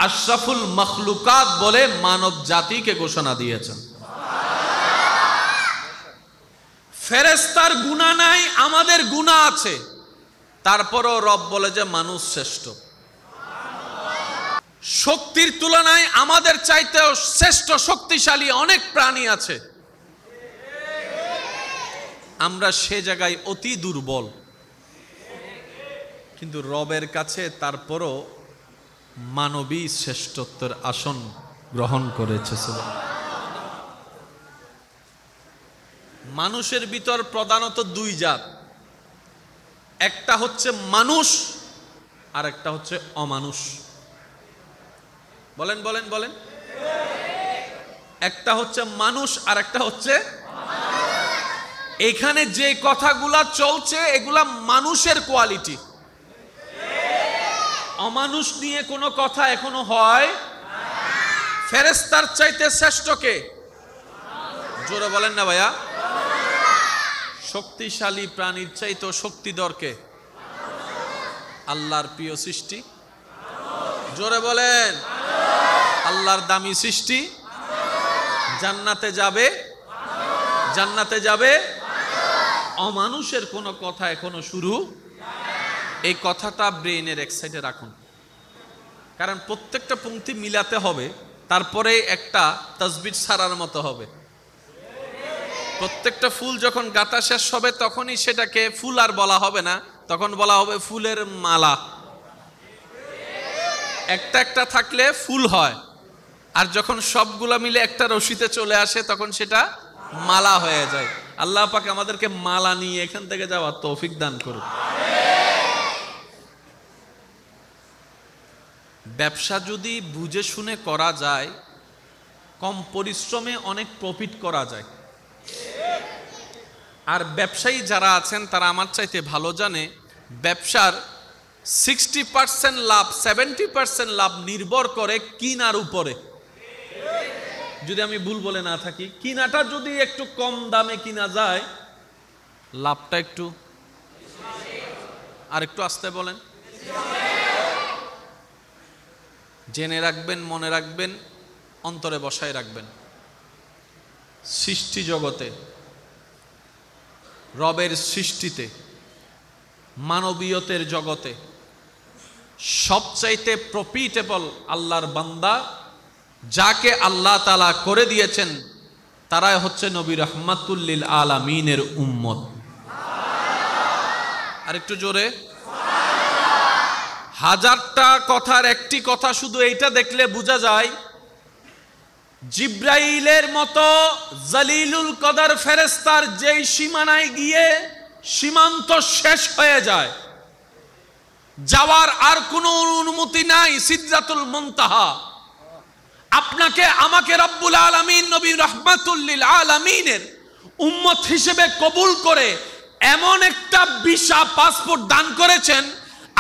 আশরাফুল মখলুকাত বলে মানব জাতিকে ঘোষণা দিয়েছেন। ফেরেশতার গুনাহ নাই, আমাদের গুনাহ আছে, তারপরও রব বলে যে মানুষ শ্রেষ্ঠ। শক্তির তুলনায় আমাদের চাইতেও শ্রেষ্ঠ শক্তিশালী অনেক প্রাণী আছে, আমরা সে জায়গায় অতি দুর্বল। কিন্তু রবের কাছে তারপরও মানবী শ্রেষ্ঠত্বের আসন গ্রহণ করেছে। মানুষের ভিতর প্রধানত দুই জাত, একটা হচ্ছে মানুষ আর একটা হচ্ছে অমানুষ। বলেন বলেন বলেন। একটা হচ্ছে মানুষ আর একটা হচ্ছে, এখানে যে কথাগুলা চলছে এগুলা মানুষের কোয়ালিটি। অমানুষ নিয়ে কোনো কথা এখনো হয়? ফেরেশতার চাইতে শ্রেষ্ঠ কে? জোরে বলেন না ভাইয়া। শক্তিশালী প্রাণীর চাইতে শক্তিধর কে? আল্লাহর প্রিয় সৃষ্টি। জোরে বলেন। আল্লাহর দামি সৃষ্টি, জান্নাতে যাবে, জান্নাতে যাবে। অমানুষের কোনো কথা এখনো শুরু, এই কথাটা ব্রেইনের এক সাইডে রাখুন, কারণ প্রত্যেকটা পংক্তি মিলাতে হবে, তারপরে একটা তাসবিহ ছাড়ার মতো হবে। প্রত্যেকটা ফুল যখন গাঁথা শেষ হবে তখনই সেটাকে ফুল আর বলা হবে না, তখন বলা হবে ফুলের মালা। একটা একটা থাকলে ফুল হয়, আর যখন সবগুলা মিলে একটা রশিতে চলে আসে তখন সেটা মালা হয়ে যায়। আল্লাহ পাক আমাদেরকে মালা নিয়ে এখান থেকে যাওয়ার তৌফিক দান করুন। ব্যবসা যদি বুঝে শুনে করা যায়, কম পরিশ্রমে অনেক প্রফিট করা যায়। আর ব্যবসায়ী যারা আছেন তারা আমার চাইতে ভালো জানে, ব্যবসার 60% লাভ, 70% লাভ নির্ভর করে কিনার উপরে। যদি আমি ভুল বলে না থাকি, কিনাটা যদি একটু কম দামে কিনা যায়, লাভটা একটু, আর একটু আস্তে বলেন, জেনে রাখবেন, মনে রাখবেন, অন্তরে বসায় রাখবেন। সৃষ্টি জগতে, রবের সৃষ্টিতে, মানবীয়তের জগতে সবচাইতে প্রফিটেবল আল্লাহর বান্দা যাকে আল্লাহ তাআলা করে দিয়েছেন, তারাই হচ্ছে নবী রাহমাতুল লিল আলামিনের উম্মত। আর একটু জোরে, হাজারটা কথার একটি কথা শুধু এইটা দেখলে বোঝা যায়, জিব্রাইলের মতো জালিলুল কদর ফেরেশতার যেই সীমানায় গিয়ে সীমান্ত শেষ হয়ে যায়, যাওয়ার আর কোনো অনুমতি নাই, সিদরাতুল মুনতাহা, আপনাকে আমাকে রব্বুল আলামিন নবী রাহমাতুল লিল আলামিনের উম্মত হিসেবে কবুল করে এমন একটা ভিসা পাসপোর্ট দান করেছেন,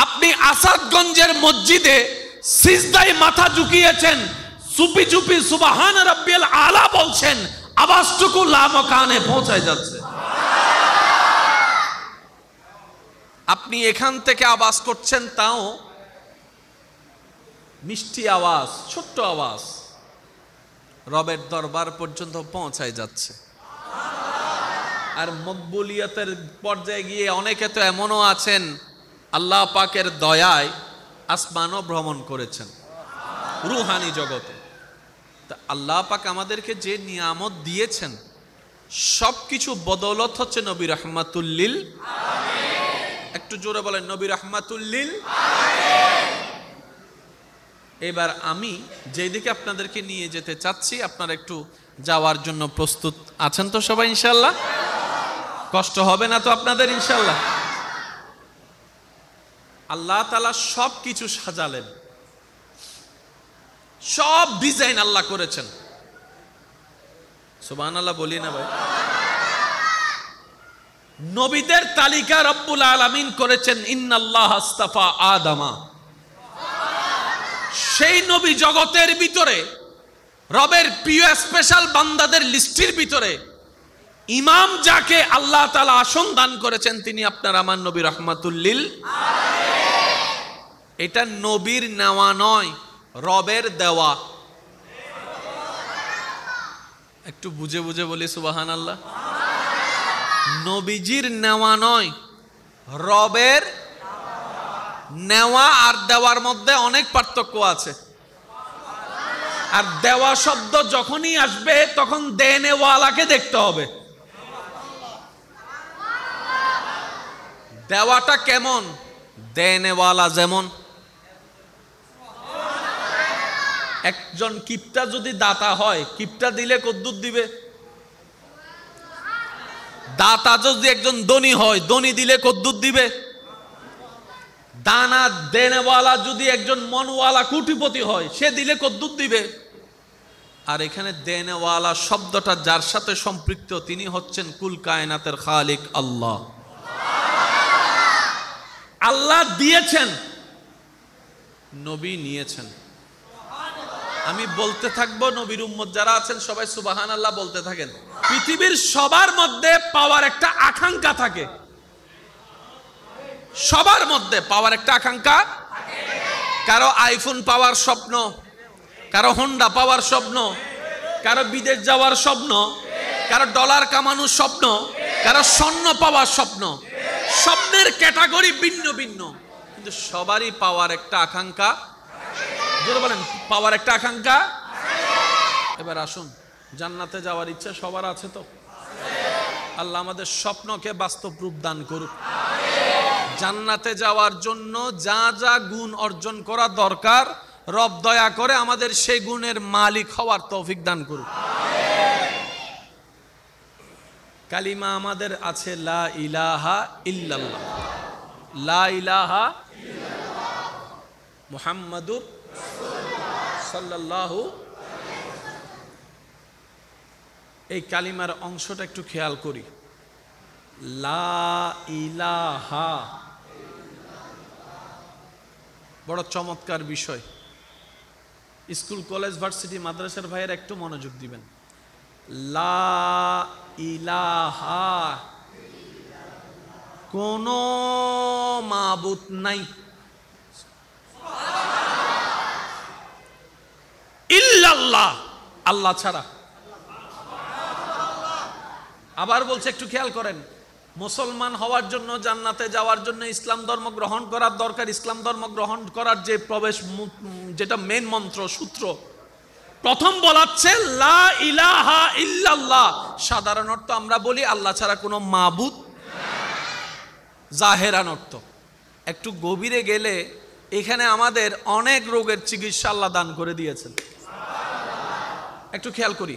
আপনি আসাদগঞ্জের মসজিদে সিজদায় মাথা ঝুঁকিয়েছেন, চুপি চুপি সুবহান রাব্বিয়াল আলা বলছেন, আওয়াজটুকু লামকানে পৌঁছায় যাচ্ছে। আপনি এখান থেকে আওয়াজ করছেন, তাও মিষ্টি আওয়াজ, ছোট্ট আওয়াজ রবের দরবার পর্যন্ত পৌঁছায় যাচ্ছে। আর মকবুলিয়তের পর্যায়ে গিয়ে অনেকে তো এমনও আছেন, আল্লাহ পাকের দয়ায় আসমানও ভ্রমণ করেছেন রুহানি জগতে। তা আল্লাহ পাক আমাদেরকে যে নিয়ামত দিয়েছেন, সবকিছু বদৌলত হচ্ছে নবী রাহমাতুল লিল আলামিন। একটু জোরে বলেন, নবী রাহমাতুল লিল আলামিন। এবার আমি যেদিকে আপনাদেরকে নিয়ে যেতে চাচ্ছি, আপনারা একটু যাওয়ার জন্য প্রস্তুত আছেন তো সবাই? ইনশাআল্লাহ কষ্ট হবে না তো আপনাদের? ইনশাআল্লাহ। আল্লাহ তাআলা সব কিছু সাজালেন, সব ডিজাইন আল্লাহ করেছেন। সুবহানাল্লাহ বলি না ভাই? নবীদের তালিকা রব্বুল আলামিন করেছেন, ইন্নাল্লাহ আস্তাফা আদামা। সেই নবী জগতের ভিতরে রবের প্রিয় স্পেশাল বান্দাদের লিস্টের ভিতরে ইমাম যাকে আল্লাহ তাআলা আসন দান করেছেন, তিনি আপনার আমার নবী রাহমাতুল লিল আলামিন। এটা নবীর নেওয়া নয়, রবের দেওয়া। একটু বুঝে বুঝে বলি সুবহানাল্লাহ। নবীজির নেওয়া নয়, রবের নেওয়া। আর দেওয়ার মধ্যে অনেক পার্থক্য আছে। আর দেওয়া শব্দ যখনই আসবে তখন দেনেওয়ালাকে দেখতে হবে। দেওয়াটা কেমন? দেনেওয়ালা যেমন, একজন কিপটা যদি দাতা হয়, কিপটা দিলে কদ্দুর দিবে? দাতা যদি একজন ধনী হয়, ধনী দিলে কদ্দুর দিবে? দানা দেনেওয়ালা যদি একজন মনওয়ালা কোটিপতি হয়, সে দিলে কদ্দুর দিবে? আর এখানে দেনেওয়ালা শব্দটা যার সাথে সম্পৃক্ত, তিনি হচ্ছেন কুল কায়নাতের খালিক আল্লাহ। আল্লাহ দিয়েছেন, নবী নিয়েছেন। আমি বলতে থাকবো, নবীর উম্মত যারা আছেন সবাই সুবহানাল্লাহ বলতে থাকেন। পৃথিবীর সবার মধ্যে পাওয়ার একটা আকাঙ্ক্ষা থাকে, সবার মধ্যে পাওয়ার একটা আকাঙ্ক্ষা। কারো আইফোন পাওয়ার স্বপ্ন, কারো হোন্ডা পাওয়ার স্বপ্ন, কারো বিদেশ যাওয়ার স্বপ্ন, কারো ডলার কামানোর স্বপ্ন, কারো স্বর্ণ পাওয়ার স্বপ্ন। স্বপ্নের ক্যাটাগরি ভিন্ন ভিন্ন, কিন্তু সবারই পাওয়ার একটা আকাঙ্ক্ষা। যদি বলেন পাওয়ার একটা আকাঙ্ক্ষা। এবার আসুন, জান্নাতে যাওয়ার ইচ্ছা সবার আছে তো? আল্লাহ আমাদের স্বপ্নকে বাস্তব রূপ দান করুক। জান্নাতে যাওয়ার জন্য যা যা গুণ অর্জন করা দরকার, রব দয়া করে আমাদের সেই গুণের মালিক হওয়ার তৌফিক দান করুক। কালিমা আমাদের আছে লা ইলাহা ইল্লাল্লাহ, লা ইলাহা মুহাম্মাদুর সাল্লাল্লাহু। এই কালিমার অংশটা একটু খেয়াল করি। লা ইলাহা, বড় চমৎকার বিষয়। স্কুল কলেজ ভার্সিটি মাদ্রাসার ভাইয়ের একটু মনোযোগ দিবেন। লা ইলাহা, কোনো মাবুদ নাই, ইল্লাল্লাহ, আল্লাহ ছাড়া। আবার বলছে, একটু খেয়াল করেন, মুসলমান হওয়ার জন্য, জান্নাতে যাওয়ার জন্য ইসলাম ধর্ম গ্রহণ করার দরকার। ইসলাম ধর্ম গ্রহণ করার যে প্রবেশ, যেটা মেন মন্ত্র, সূত্র, প্রথম বলাচ্ছে লা ইলাহা ইল্লাল্লাহ। সাধারণ অর্থ আমরা বলি আল্লাহ ছাড়া কোনো মাবুদ, জাহেরান অর্থ। একটু গভীরে গেলে এখানে আমাদের অনেক রোগের চিকিৎসা আল্লাহ দান করে দিয়েছেন। একটু খেয়াল করি,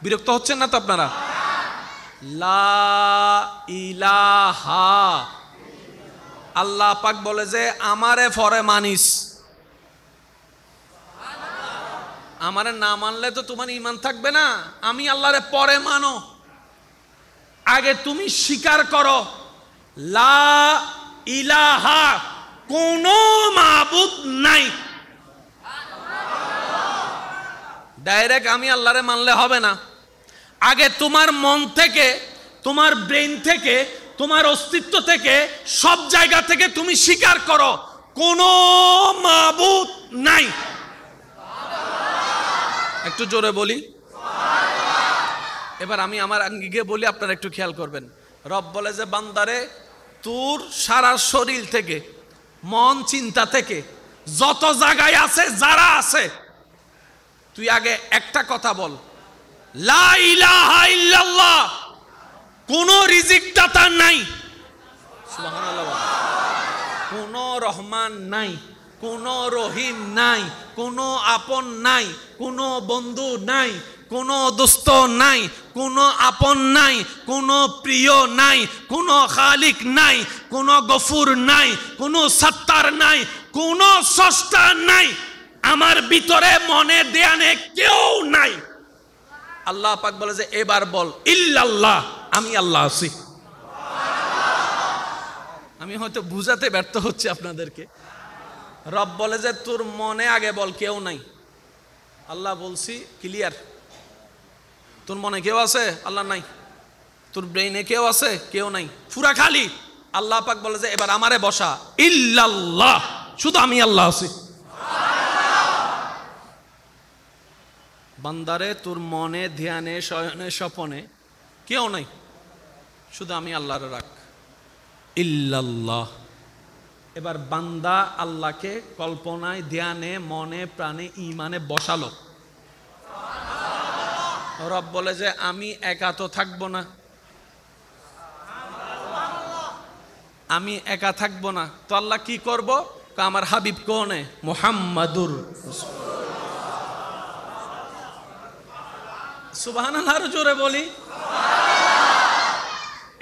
বিরক্ত হচ্ছেন না তো আপনারা? লা ইলাহা, আল্লাহ পাক বলে যে আমারে ফরে মানিস। আমারে না মানলে তো তোমার ঈমান থাকবে না। আমি আল্লাহরে পরে মানো, আগে তুমি স্বীকার করো লা ইলাহা, কোনো মাবুদ নাই। ডাইরেক্ট আমি আল্লাহরে মানলে হবে না। আগে তোমার মন থেকে, তোমার ব্রেন থেকে, তোমার অস্তিত্ব থেকে, সব জায়গা থেকে তুমি স্বীকার করো কোনো মাবুদ নাই। একটু জোরে বলি। এবার আমি আমার আঙ্গিকে বলি, আপনারা একটু খেয়াল করবেন। রব বলে যে বান্দারে, তোর সারা শরীর থেকে, মন চিন্তা থেকে, যত জায়গায় আছে, যারা আছে, তুই আগে একটা কথা বল, লা ইলাহা ইল্লাল্লাহ। কোন রিজিক দাতা নাই, সুবহানাল্লাহ, কোন রহমান নাই, কোন রহিম নাই, কোন আপন নাই, কোন বন্ধু নাই, কোন দোস্ত নাই, কোন আপন নাই, কোন প্রিয় নাই, কোন খালিক নাই, কোন গফুর নাই, কোন সত্তার নাই, কোন স্রষ্টা নাই। আমার ভিতরে মনে ধ্যানে কেউ নাই। আল্লাহ পাক বলে যে এবার বল ইল্লাল্লাহ, আমি আল্লাহ আছি। আমি হয়তো বুঝাতে ব্যর্থ হচ্ছে আপনাদেরকে। রব বলে যে তোর মনে আগে বল কেউ নাই। আল্লাহ বলছি ক্লিয়ার, তোর মনে কেউ আছে? আল্লাহ নাই। তোর ব্রেইনে কেউ আছে? কেউ নাই, পুরা খালি। আল্লাহ পাক বলে যে এবার আমারে বসা ইল্লাল্লাহ, শুধু আমি আল্লাহ আছি। বান্দারে, তোর মনে ধ্যানে শয়নে স্বপনে কেউ নাই, শুধু আমি আল্লাহরে রাখ, ইল্লাল্লাহ। এবার বান্দা আল্লাহকে কল্পনায়, ধ্যানে, মনে প্রাণে, ঈমানে বসালো। রব বলে যে আমি একা তো থাকবো না, আমি একা থাকবো না। তো আল্লাহ কি করব? আমার হাবিব কোনে? মুহাম্মাদুর। সুবহানাল্লাহ, আরো জোরে বলি।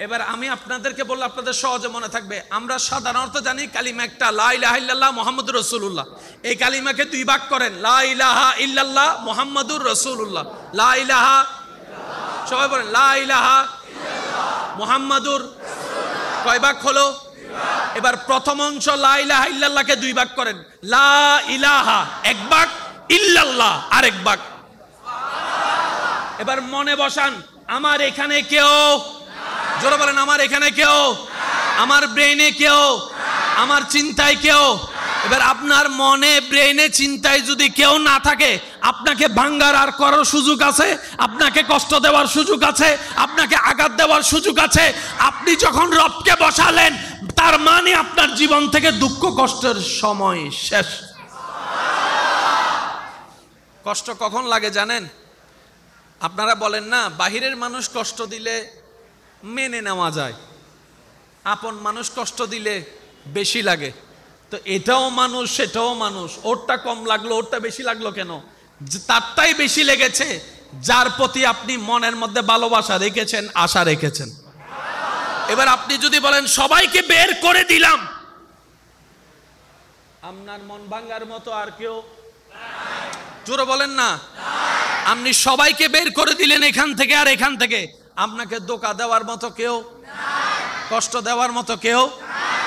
এবার আমি আপনাদেরকে বললে আপনাদের সহজে মনে থাকবে। আমরা সাধারণত জানি কালিমা একটা, লা ইলাহা ইল্লাল্লাহ মুহাম্মাদুর রাসূলুল্লাহ। এই কালিমাকে দুই ভাগ করেন, লা ইলাহা ইল্লাল্লাহ মুহাম্মাদুর রাসূলুল্লাহ। লা ইলাহা, সবাই বলেন লা ইলাহা মুহাম্মাদুর। কয় ভাগ হলো? এবার প্রথম অংশ লা ইলাহা ইল্লাল্লাহকে দুই ভাগ করেন। লা ইলাহা এক ভাগ, ইল্লাল্লাহ আরেক ভাগ। এবার মনে বসান, আমার এখানে কেউ, জোরে বলেন আমার এখানে কেউ, আমার ব্রেইনে কেউ, আমার চিন্তায় কেউ, এবার আপনার মনে ব্রেনে চিন্তায় যদি কেউ না থাকে, আপনাকে ভাঙ্গার আর করার সুযোগ আছে, আপনাকে কষ্ট দেওয়ার সুযোগ আছে, আপনাকে আঘাত দেওয়ার সুযোগ আছে। আপনি যখন রবকে বসালেন, তার মানে আপনার জীবন থেকে দুঃখ কষ্টের সময় শেষ। কষ্ট কখন লাগে জানেন? আপনারা বলেন না, বাহিরের মানুষ কষ্ট দিলে মেনে নেওয়া যায়, আপন মানুষ কষ্ট দিলে বেশি লাগে। তো এটাও মানুষ, সেটাও মানুষ। ওরটা কম লাগলো, ওরটা বেশি লাগলো কেন? তারটাই বেশি লেগেছে যার প্রতি আপনি মনের মধ্যে ভালোবাসা রেখেছেন, আশা রেখেছেন। এবার আপনি যদি বলেন সবাইকে বের করে দিলাম, আপনার মন ভাঙ্গার মতো আর কেউ? জোরে বলেন না। আপনি সবাইকে বের করে দিলেন এখান থেকে আর এখান থেকে, আপনাকে ধোঁকা দেওয়ার মতো কেউ, কষ্ট দেওয়ার মতো কেউ?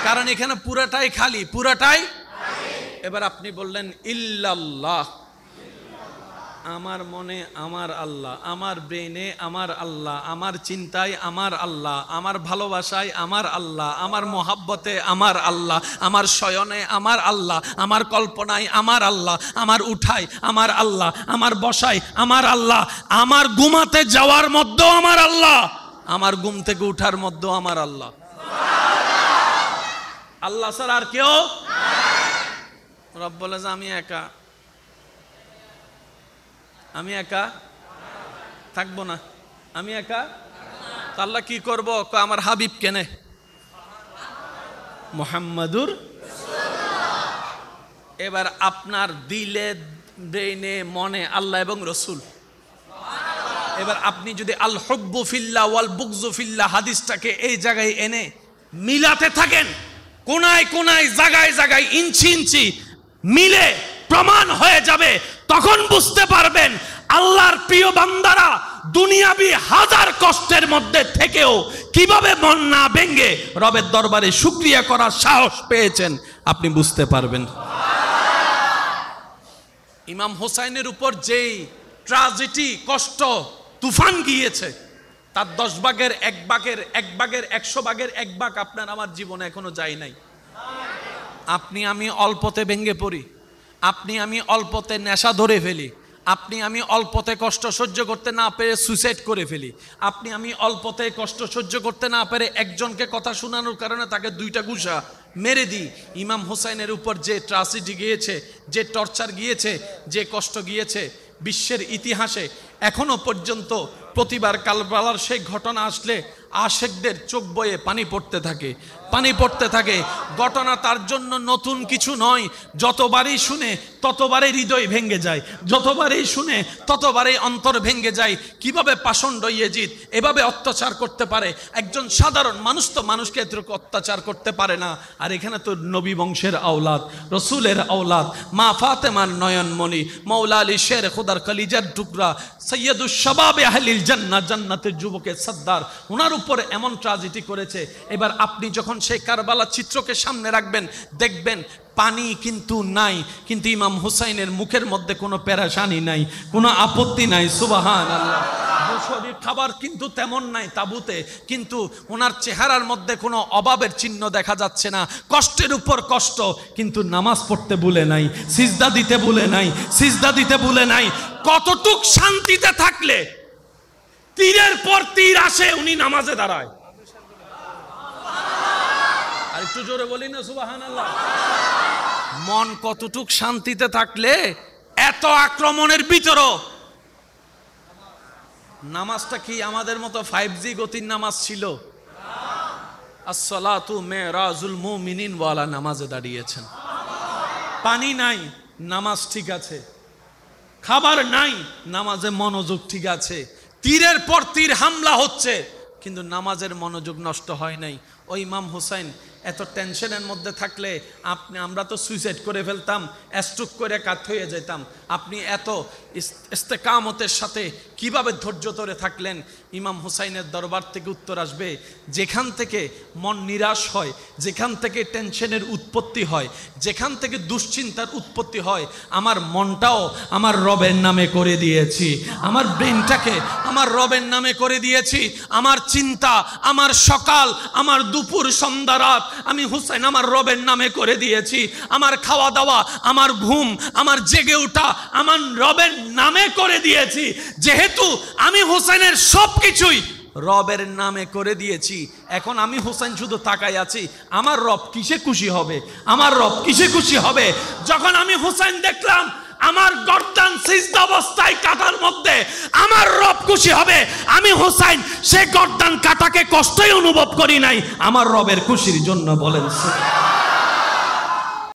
কারণ এখানে পুরাটাই খালি, পুরাটাই। এবার আপনি বললেন ইল্লাল্লাহ, আমার মনে আমার আল্লাহ, আমার ব্রেনে আমার আল্লাহ, আমার চিন্তায় আমার আল্লাহ, আমার ভালোবাসায় আমার আল্লাহ, আমার মোহাব্বতে আমার আল্লাহ, আমার শয়নে আমার আল্লাহ, আমার কল্পনায় আমার আল্লাহ, আমার উঠায় আমার আল্লাহ, আমার বসায় আমার আল্লাহ, আমার ঘুমাতে যাওয়ার মধ্যেও আমার আল্লাহ, আমার ঘুম থেকে উঠার মধ্যেও আমার আল্লাহ। আল্লাহ স্যার আর কেউ? রব বলে যে আমি একা, আমি একা থাকবো না, আমি একা। আল্লাহ কি করবো? আমার হাবিব কেনে, মুহাম্মাদুর। এবার আপনার দিলে, ব্রেনে, মনে আল্লাহ এবং রসুল। এবার আপনি যদি আল হুব্বু ফিল্লাহ ওয়াল বুগযু ফিল্লাহ হাদিসটাকে এই জায়গায় এনে মিলাতে থাকেন, কোনায় কোনায়, জায়গায় জায়গায়, ইঞ্চি ইঞ্চি মিলে প্রমাণ হয়ে যাবে। তখন বুঝতে পারবেন আল্লাহর প্রিয় বান্দারা দুনিয়াবি হাজার কষ্টের মধ্যে থেকেও কিভাবে মন না ভেঙে রবের দরবারে শুকরিয়া করার সাহস পেয়েছেন, আপনি বুঝতে পারবেন। ইমাম হোসাইনের উপর যেই ট্র্যাজেডি, কষ্ট, তুফান গিয়েছে, তার 10 ভাগের 1 ভাগের 1 ভাগের 100 ভাগের 1 ভাগ আপনার আমার জীবনে এখনো যায় নাই। আপনি আমি অল্পতে ভেঙে পড়ি, আপনি আমি অল্পতে নেশা ধরে ফেলি, আপনি আমি অল্পতে কষ্ট সহ্য করতে না পেরে সুইসাইড করে ফেলি, আপনি আমি অল্পতে কষ্ট সহ্য করতে না পেরে একজনকে কথা শোনানোর কারণে তাকে 2টা ঘুষা মেরে দিই। ইমাম হোসাইনের উপর যে ট্র্যাজেডি গিয়েছে, যে টর্চার গিয়েছে, যে কষ্ট গিয়েছে, বিশ্বের ইতিহাসে এখনো পর্যন্ত প্রতিবার কারবালার সেই ঘটনা আসলে আশেকদের চোখ বয়ে পানি পড়তে থাকে, পানি পড়তে থাকে। ঘটনা তার জন্য নতুন কিছু নয়, যতবারই শুনে ততবারই হৃদয় ভেঙে যায়, যতবারই শুনে ততবারই অন্তর ভেঙে যায়। কিভাবে পাষণ্ড ইয়েজিদ এভাবে অত্যাচার করতে পারে? একজন সাধারণ মানুষ তো মানুষকে এতটুকু অত্যাচার করতে পারে না। আর এখানে তো নবী বংশের আওলাদ, রসুলের আওলাদ, মা ফাতেমার নয়নমণি, মৌলা আলী শের খুদার কলিজার টুকরা, সৈয়দুস শাবাবে আহলিল জান্নাহ, জান্নাতের যুবকের সর্দার, ওনার উপরে এমন ট্র্যাজেডি করেছে। এবার আপনি যখন সেই কারবালার চিত্রকে সামনে রাখবেন, দেখবেন পানি কিন্তু নাই, কিন্তু ইমাম হুসাইনের মুখের মধ্যে কোনো পেরেশানি নাই, কোনো আপত্তি নাই। সুবহানাল্লাহ। শরীর খাবার কিন্তু তেমন নাই তাবুতে, কিন্তু ওনার চেহারার মধ্যে কোনো অভাবের চিহ্ন দেখা যাচ্ছে না। কষ্টের উপর কষ্ট, কিন্তু নামাজ পড়তে ভুলে নাই, সিজদা দিতে ভুলে নাই, সিজদা দিতে ভুলে নাই। কতটুক শান্তিতে থাকলে তীরের পর তীর আসে, উনি নামাজে দাঁড়ায়। আর একটু জোরে বলি না সুবহানাল্লাহ। মন কতটুক শান্তিতে থাকলে এত আক্রমণের ভিতরও নামাজটা কি আমাদের মতো 5G গতির নামাজ ছিল? আসসালাতু মেরাজুল মুমিনিন ওয়ালা নামাজে দাঁড়িয়েছেন। পানি নাই, নামাজ ঠিক আছে। খাবার নাই, নামাজে মনোযোগ ঠিক আছে। তীরের পর তীর হামলা হচ্ছে, কিন্তু নামাজের মনোযোগ নষ্ট হয় নাই। ওই ইমাম হুসাইন এত টেনশনের মধ্যে থাকলে আমরা তো সুইসাইড করে ফেলতাম, স্ট্রোক করে কাত হয়ে যেতাম। আপনি এত ইস্তেকামতের সাথে কিভাবে ধৈর্য ধরে থাকলেন? ইমাম হুসাইনের দরবার থেকে উত্তর আসবে, যেখান থেকে মন নিরাশ হয়, যেখান থেকে টেনশনের উৎপত্তি হয়, যেখান থেকে দুশ্চিন্তার উৎপত্তি হয়, আমার মনটাও আমার রবের নামে করে দিয়েছি, আমার ব্রেনটাকে আমার রবের নামে করে দিয়েছি। আমার চিন্তা, আমার সকাল, আমার দুপুর, সন্ধ্যা, রাত আমি হুসাইন আমার রবের নামে করে দিয়েছি, আমার খাওয়া দাওয়া, আমার ঘুম, আমার জেগে ওঠা আমার রবের নামে করে দিয়েছি। যেহেতু আমি হুসাইনের সবকিছুই রবের নামে করে দিয়েছি, এখন আমি হুসাইন শুধু তাকাই আছি, আমার রব কিসে খুশি হবে, আমার রব কিসে খুশি হবে। যখন আমি হুসাইন দেখলাম আমার গর্দান সিজদা অবস্থায় কাটার মধ্যে, আমার রব খুশি হবে। আমি হুসাইন সে গর্দান কাটাকে কষ্টই অনুভব করি নাই, আমার রবের খুশির জন্য। বলেন